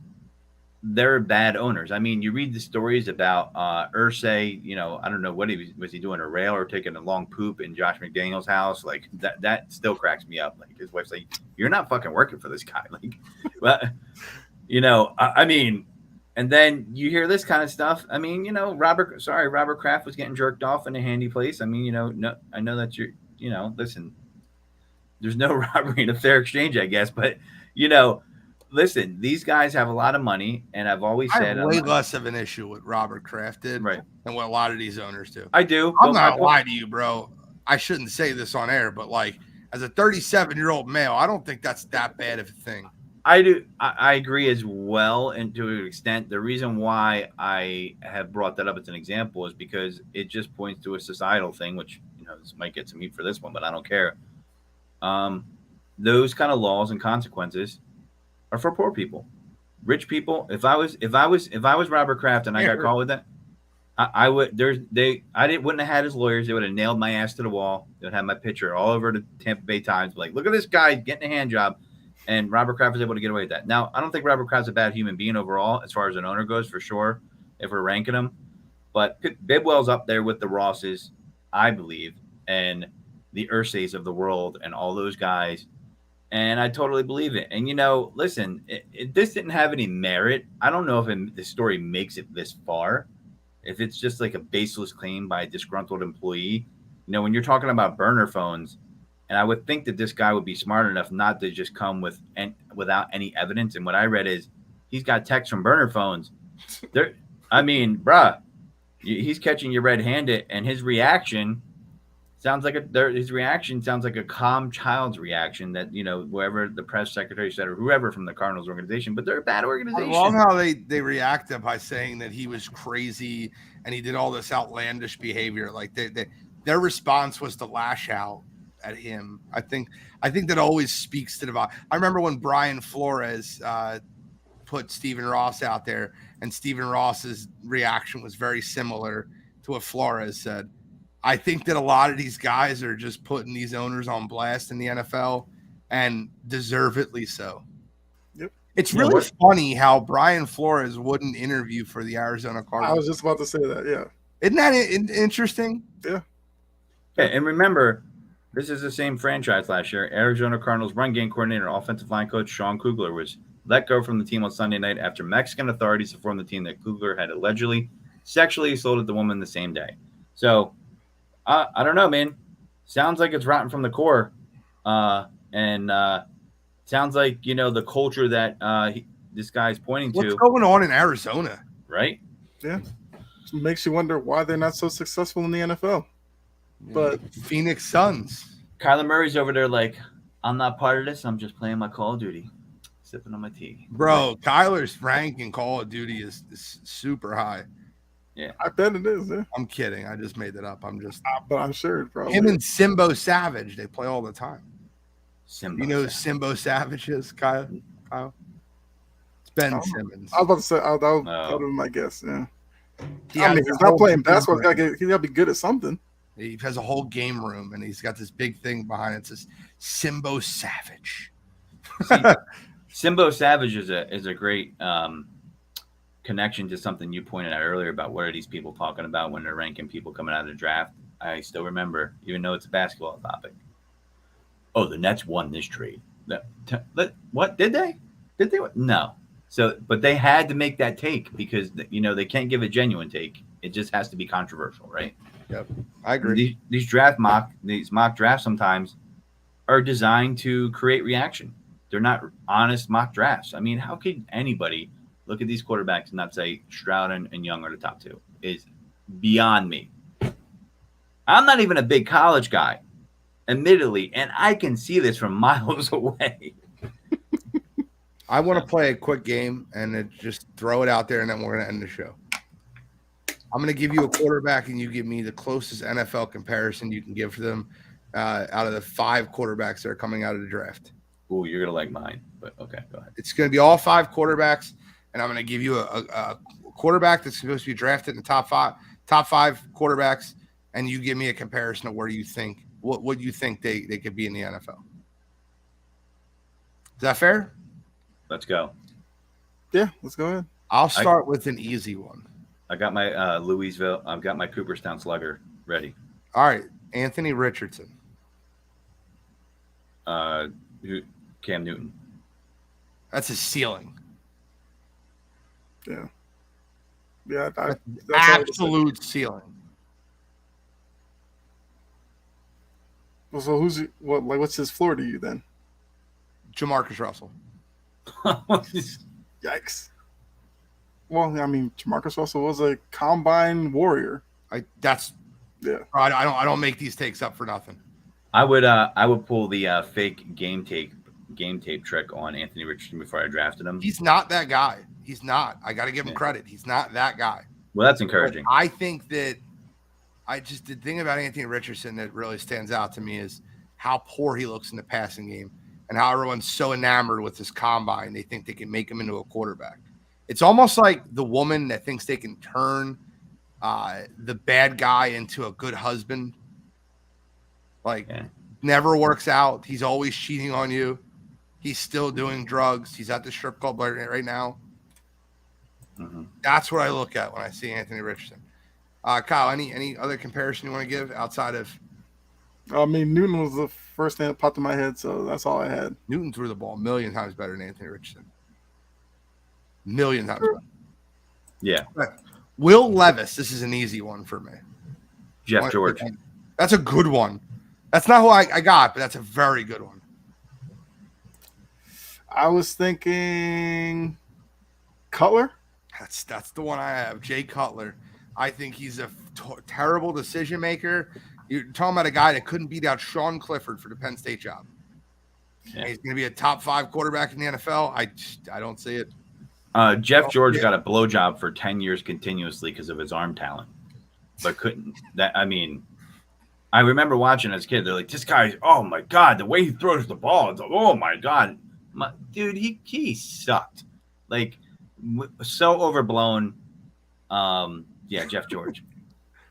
they're bad owners. I mean, you read the stories about Irsay, I don't know what was he doing, a rail or taking a long poop in Josh McDaniels' house? Like that still cracks me up. Like his wife's like, "You're not fucking working for this guy." Like, but I mean, and then you hear this kind of stuff. I mean, Robert Kraft was getting jerked off in a handy place. I mean, no, I know that listen. There's no robbery in a fair exchange, I guess. But, listen, these guys have a lot of money. And I've always said I have way less of an issue with Robert Kraft did than what a lot of these owners do. I do. I'm not going to lie to you, bro. I shouldn't say this on air, but like as a 37-year-old male, I don't think that's that bad of a thing. I do. I agree as well. And to an extent, the reason why I have brought that up as an example is because it just points to a societal thing, which, this might get some heat for this one, but I don't care. Those kind of laws and consequences are for poor people. Rich people. If I was Robert Kraft and I got caught with that, I wouldn't have had his lawyers. They would have nailed my ass to the wall. They would have my picture all over the Tampa Bay Times. Like, look at this guy getting a hand job. And Robert Kraft was able to get away with that. Now, I don't think Robert Kraft's a bad human being overall, as far as an owner goes, for sure, if we're ranking him. But Bidwell's up there with the Rosses, I believe, and the Irsays of the world and all those guys. And I totally believe it. And, listen, this didn't have any merit. I don't know if the story makes it this far. If it's just like a baseless claim by a disgruntled employee. When you're talking about burner phones, and I would think that this guy would be smart enough not to just come without any evidence. And what I read is he's got texts from burner phones. Bruh, he's catching you red-handed. And his reaction sounds like his reaction sounds like a calm child's reaction that whoever the press secretary said or whoever from the Cardinals organization, but they're a bad organization. I love how they reacted by saying that he was crazy and he did all this outlandish behavior. Like their response was to lash out at him. I think that always speaks to the vibe. I remember when Brian Flores put Stephen Ross out there, and Stephen Ross's reaction was very similar to what Flores said. I think that a lot of these guys are just putting these owners on blast in the NFL, and deservedly so. Yep. It's really funny how Brian Flores wouldn't interview for the Arizona Cardinals. I was just about to say that, yeah. Isn't that interesting? Yeah. Okay, and remember, this is the same franchise last year. Arizona Cardinals run game coordinator and offensive line coach Sean Kugler was let go from the team on Sunday night after Mexican authorities informed the team that Kugler had allegedly sexually assaulted the woman the same day. So, I don't know, man. Sounds like it's rotten from the core. And sounds like, the culture that this guy's pointing to. What's going on in Arizona? Right? Yeah. It makes you wonder why they're not so successful in the NFL. But Phoenix Suns. Kyler Murray's over there like, I'm not part of this. I'm just playing my Call of Duty. Sipping on my tea. Bro, Kyler's rank in Call of Duty is super high. Yeah. I bet it is, yeah. I'm kidding. I just made that up. But I'm sure probably. Him and Simbo Savage, they play all the time. Simbo you know who Simbo Savage is, Kyle? It's Ben Simmons. I was about to say, that would be my guess, yeah. He's has not playing basketball. He's got to be good at something. He has a whole game room, and he's got this big thing behind it. It says Simbo Savage. Simbo Savage is a great connection to something you pointed out earlier about what are these people talking about when they're ranking people coming out of the draft. I still remember, even though it's a basketball topic. Oh, the Nets won this trade. What did they? Did they? No. So, but they had to make that take because they can't give a genuine take. It just has to be controversial, right? Yep, I agree. These mock drafts sometimes are designed to create reaction. They're not honest mock drafts. I mean, how could anybody look at these quarterbacks and not say Stroud and Young are the top two? Is beyond me. I'm not even a big college guy, admittedly, and I can see this from miles away. I want to play a quick game and just throw it out there, and then we're going to end the show. I'm going to give you a quarterback, and you give me the closest NFL comparison you can give to them out of the 5 quarterbacks that are coming out of the draft. Ooh, you're going to like mine, but okay, go ahead. It's going to be all 5 quarterbacks, and I'm going to give you a quarterback that's supposed to be drafted in the top five quarterbacks, and you give me a comparison of where you think what you think they could be in the NFL. Is that fair? Let's go. Yeah, let's go ahead. I'll start with an easy one. I got my Louisville. I've got my Cooperstown Slugger ready. All right, Anthony Richardson. Cam Newton. That's his ceiling. Yeah. Yeah, that's absolute ceiling. Well, so what's his floor to you then? Jamarcus Russell. Yikes. Well, I mean, Jamarcus Russell was a combine warrior. I don't make these takes up for nothing. I would pull the fake game tape trick on Anthony Richardson before I drafted him. He's not that guy. He's not. I got to give him credit. He's not that guy. Well, that's encouraging. But I think that the thing about Anthony Richardson that really stands out to me is how poor he looks in the passing game and how everyone's so enamored with his combine. They think they can make him into a quarterback. It's almost like the woman that thinks they can turn the bad guy into a good husband. Never works out. He's always cheating on you. He's still doing drugs. He's at the strip club right now. Mm-hmm. That's what I look at when I see Anthony Richardson. Kyle, any other comparison you want to give outside of? I mean, Newton was the first thing that popped in my head, so that's all I had. Newton threw the ball a million times better than Anthony Richardson. Million times better. Yeah. Will Levis. This is an easy one for me. Jeff George. That's a good one. That's not who I got, but that's a very good one. I was thinking Cutler. That's the one I have. Jay Cutler. I think he's a terrible decision maker. You're talking about a guy that couldn't beat out Sean Clifford for the Penn State job. Yeah. He's going to be a top 5 quarterback in the NFL. I don't see it. Jeff George got a blowjob for 10 years continuously because of his arm talent, but couldn't. I remember watching as a kid. They're like, this guy, oh my God, the way he throws the ball. It's like, oh my God. Dude, he sucked. Like, so overblown. Jeff George.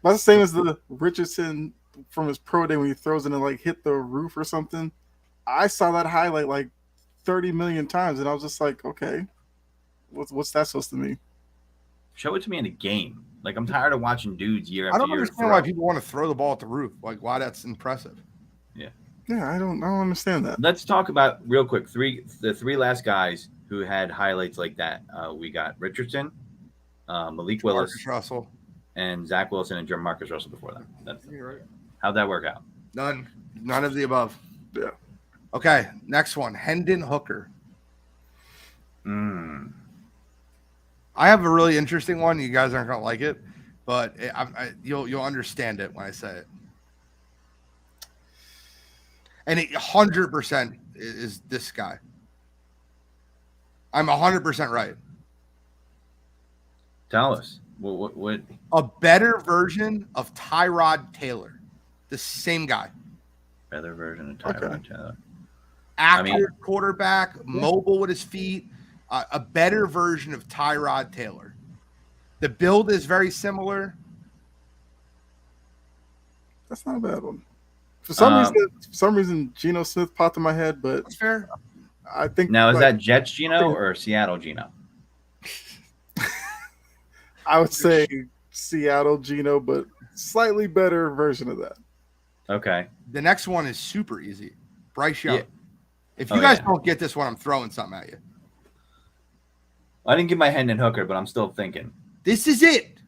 That's the same as the Richardson from his pro day when he throws it and like hit the roof or something. I saw that highlight like 30 million times, and I was just like, okay, what's that supposed to mean? Show it to me in a game. Like, I'm tired of watching dudes year after year. I don't understand why people want to throw the ball at the roof. Like, why that's impressive. Yeah, I don't understand that. Let's talk about real quick the three last guys who had highlights like that. We got Richardson, Malik Willis, Marcus Russell, and Zach Wilson and Marcus Russell before that. You're right. How'd that work out? None of the above. Yeah. Okay, next one, Hendon Hooker. I have a really interesting one. You guys aren't gonna like it, but you'll understand it when I say it. And it 100% is this guy. I'm 100% right. Tell us. What? A better version of Tyrod Taylor. The same guy. Better version of Tyrod Taylor. Accurate quarterback, mobile with his feet. A better version of Tyrod Taylor. The build is very similar. That's not a bad one. For some reason, Geno Smith popped in my head, but that's fair. I think now is that Jets Geno or Seattle Geno? I would say Seattle Geno, but slightly better version of that. Okay. The next one is super easy. Bryce Young. Yeah. If you guys don't get this one, I'm throwing something at you. I didn't get my Hendon Hooker, but I'm still thinking. This is it.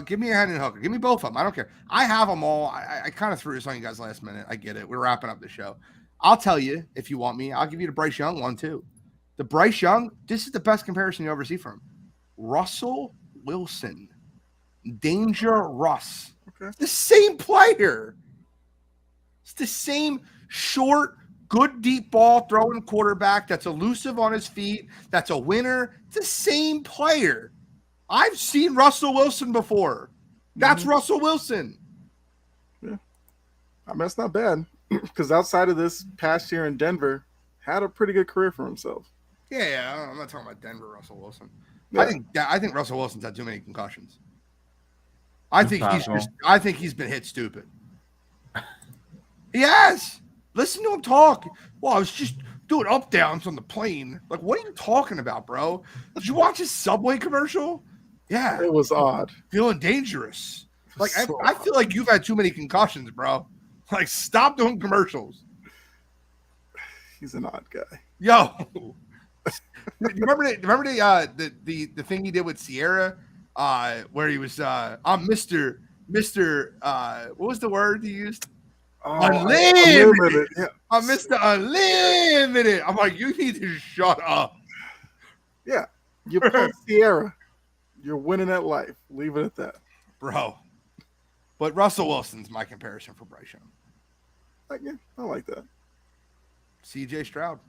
Give me a Hendon Hooker. Give me both of them. I don't care. I have them all. I kind of threw this on you guys last minute. I get it. We're wrapping up the show. I'll tell you if you want me. I'll give you the Bryce Young one too. The Bryce Young, this is the best comparison you ever see from him. Russell Wilson. Danger Russ. Okay. It's the same player. It's the same short, good deep ball throwing quarterback that's elusive on his feet. That's a winner. It's the same player. I've seen Russell Wilson before. That's Russell Wilson. Yeah. I mean, that's not bad because outside of this past year in Denver, had a pretty good career for himself. Yeah, I'm not talking about Denver Russell Wilson. Yeah. I think Russell Wilson's had too many concussions. I think he's been hit stupid. He has. Listen to him talk. Well, I was just doing up downs on the plane. Like, what are you talking about, bro? Did you watch his Subway commercial? Yeah. It was odd. Feeling dangerous. Like, I feel like you've had too many concussions, bro. Like, stop doing commercials. He's an odd guy. Yo. Remember the thing he did with Sierra? Where he was I'm Mr. What was the word he used? Unlimited. Yeah. I'm Mr. Unlimited. I'm like, you need to shut up. Yeah. You play Sierra. You're winning at life. Leave it at that. Bro. But Russell Wilson's my comparison for Bryce Young. I like that. CJ Stroud.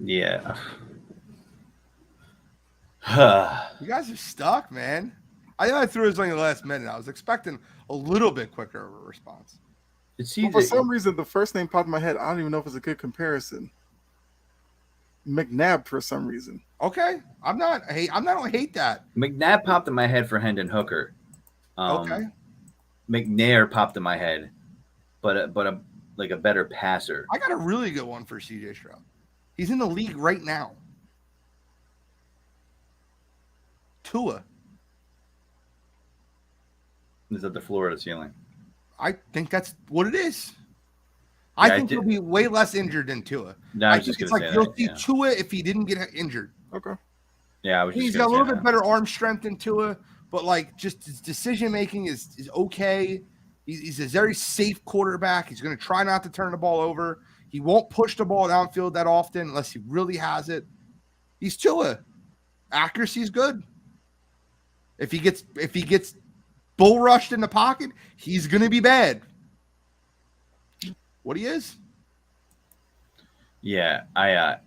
Yeah. You guys are stuck, man. I threw this on you last minute. I was expecting a little bit quicker of a response. Well, for some reason, the first name popped in my head. I don't even know if it's a good comparison. McNabb for some reason. Okay, I'm not gonna hate that. McNabb popped in my head for Hendon Hooker. Okay. McNair popped in my head, but a better passer. I got a really good one for CJ Stroud. He's in the league right now. Tua. Is that the floor or the ceiling? I think that's what it is. I think he'll be way less injured than Tua. No, I think it's like you'll see Tua if he didn't get injured. Okay. Yeah, he's got a little bit better arm strength than Tua, but like just his decision making is okay. He's a very safe quarterback. He's going to try not to turn the ball over. He won't push the ball downfield that often unless he really has it. He's Tua. Accuracy is good. If he gets bull rushed in the pocket, he's going to be bad. What he is. Yeah, I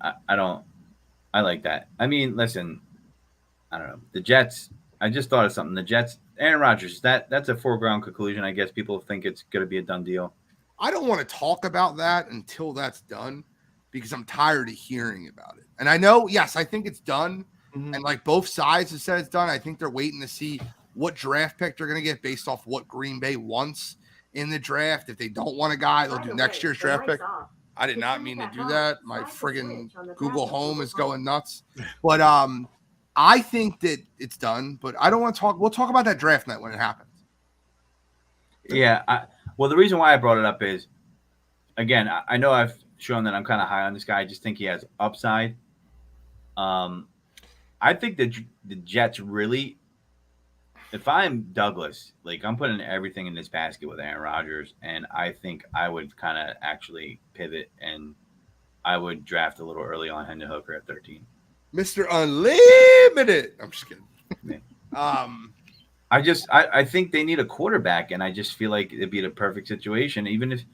like that. I mean, listen, I don't know. The Jets, I just thought of something. The Jets, Aaron Rodgers, that's a foreground conclusion. I guess people think it's going to be a done deal. I don't want to talk about that until that's done because I'm tired of hearing about it. And I know, yes, I think it's done. Mm-hmm. And like both sides have said it's done. I think they're waiting to see what draft pick they're going to get based off what Green Bay wants in the draft. If they don't want a guy, they'll do next year's draft pick. I did not mean to do that. My friggin' Google Home is going nuts. But I think that it's done. But I don't want to talk. We'll talk about that draft night when it happens. Yeah. Well, the reason why I brought it up is, again, I know I've shown that I'm kind of high on this guy. I just think he has upside. I think that the Jets really, if I'm Douglas, like I'm putting everything in this basket with Aaron Rodgers, and I think I would kind of actually pivot and I would draft a little early on Hendon Hooker at 13. Mr. Unlimited. I'm just kidding. I think they need a quarterback, and I just feel like it'd be the perfect situation, even if,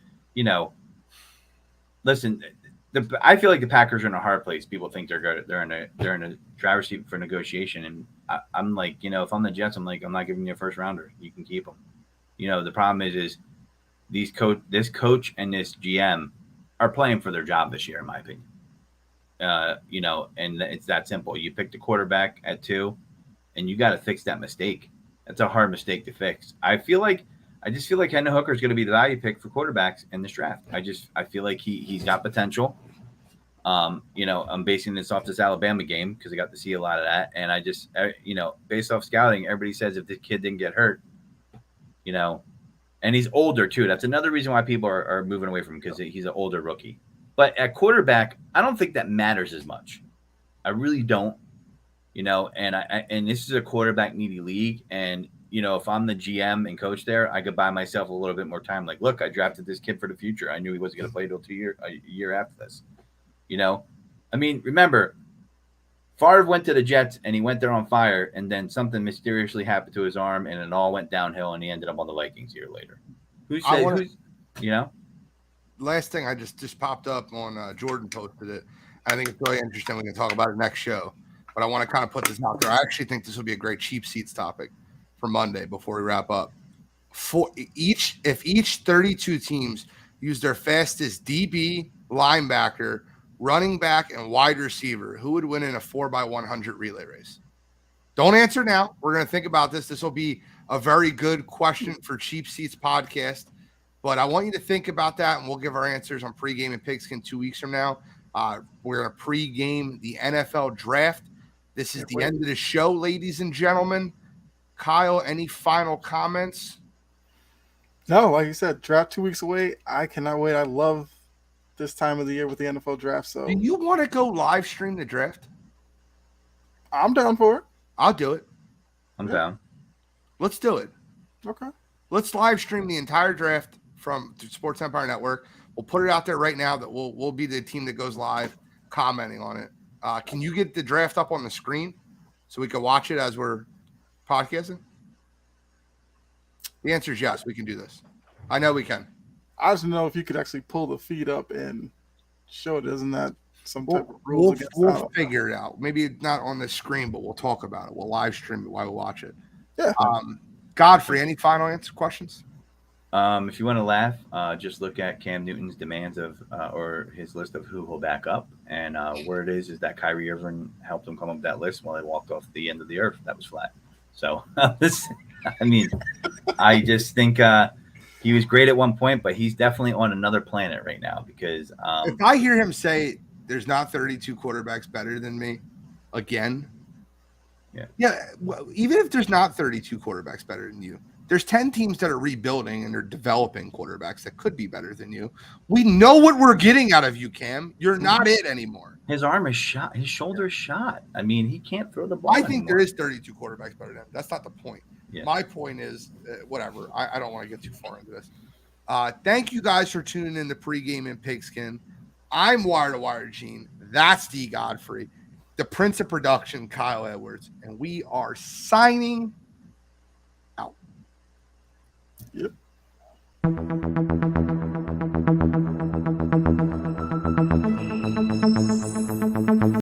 listen, I feel like the Packers are in a hard place. People think they're good. They're in a driver's seat for negotiation, and I'm like, if I'm the Jets, I'm like, I'm not giving you a first rounder. You can keep them. The problem is this coach and this GM are playing for their job this year, in my opinion. And it's that simple. You pick the quarterback at 2, and you got to fix that mistake. That's a hard mistake to fix. I just feel like Hendon Hooker is going to be the value pick for quarterbacks in this draft. I feel like he's got potential. I'm basing this off this Alabama game because I got to see a lot of that. And I just, based off scouting, everybody says if this kid didn't get hurt, and he's older too. That's another reason why people are moving away from him, because he's an older rookie. But at quarterback, I don't think that matters as much. I really don't. And this is a quarterback needy league. And, if I'm the GM and coach there, I could buy myself a little bit more time. Like, look, I drafted this kid for the future. I knew he wasn't going to play till a year after this. Remember, Favre went to the Jets and he went there on fire, and then something mysteriously happened to his arm and it all went downhill and he ended up on the Vikings a year later. Last thing I just popped up on Jordan posted it. I think it's really interesting. We can talk about it next show, but I want to kind of put this out there. I actually think this will be a great cheap seats topic for Monday before we wrap up. If each 32 teams use their fastest DB, linebacker, running back, and wide receiver, who would win in a 4x100 relay race? Don't answer now. We're going to think about this. This will be a very good question for Cheap Seats podcast, but I want you to think about that, and we'll give our answers on Pregaming Pigskin 2 weeks from now. We're going to pregame the NFL draft. This is the end of the show, ladies and gentlemen. Kyle, any final comments? No, like you said, draft 2 weeks away. I cannot wait. I love this time of the year with the NFL draft. So, do you want to go live stream the draft? I'm down for it. I'll do it. I'm down. Let's do it. Okay. Let's live stream the entire draft from Sports Empire Network. We'll put it out there right now that we'll be the team that goes live commenting on it. Can you get the draft up on the screen so we can watch it as we're podcasting? The answer is yes, we can do this. I know we can. I just know if you could actually pull the feed up and show it. Isn't that some type of rules? We'll figure it out. Maybe not on the screen, but we'll talk about it. We'll live stream it while we watch it. Yeah. Godfrey, any final questions? If you want to laugh, just look at Cam Newton's demands or his list of who he'll back up. And where it is that Kyrie Irving helped him come up with that list while they walked off the end of the earth. That was flat. So, I just think he was great at one point, but he's definitely on another planet right now because if I hear him say there's not 32 quarterbacks better than me again. Yeah. Well, even if there's not 32 quarterbacks better than you, there's 10 teams that are rebuilding and they're developing quarterbacks that could be better than you. We know what we're getting out of you, Cam. You're not it anymore. His arm is shot. His shoulder is shot. He can't throw the ball. I think there is 32 quarterbacks better than him. That's not the point. Yeah. My point is, whatever. I don't want to get too far into this. Thank you guys for tuning in to Pregaming Pigskin. I'm Wire to Wire Gene. That's D Godfrey. the Prince of Production, Kyle Edwards, and we are signing out. Yep.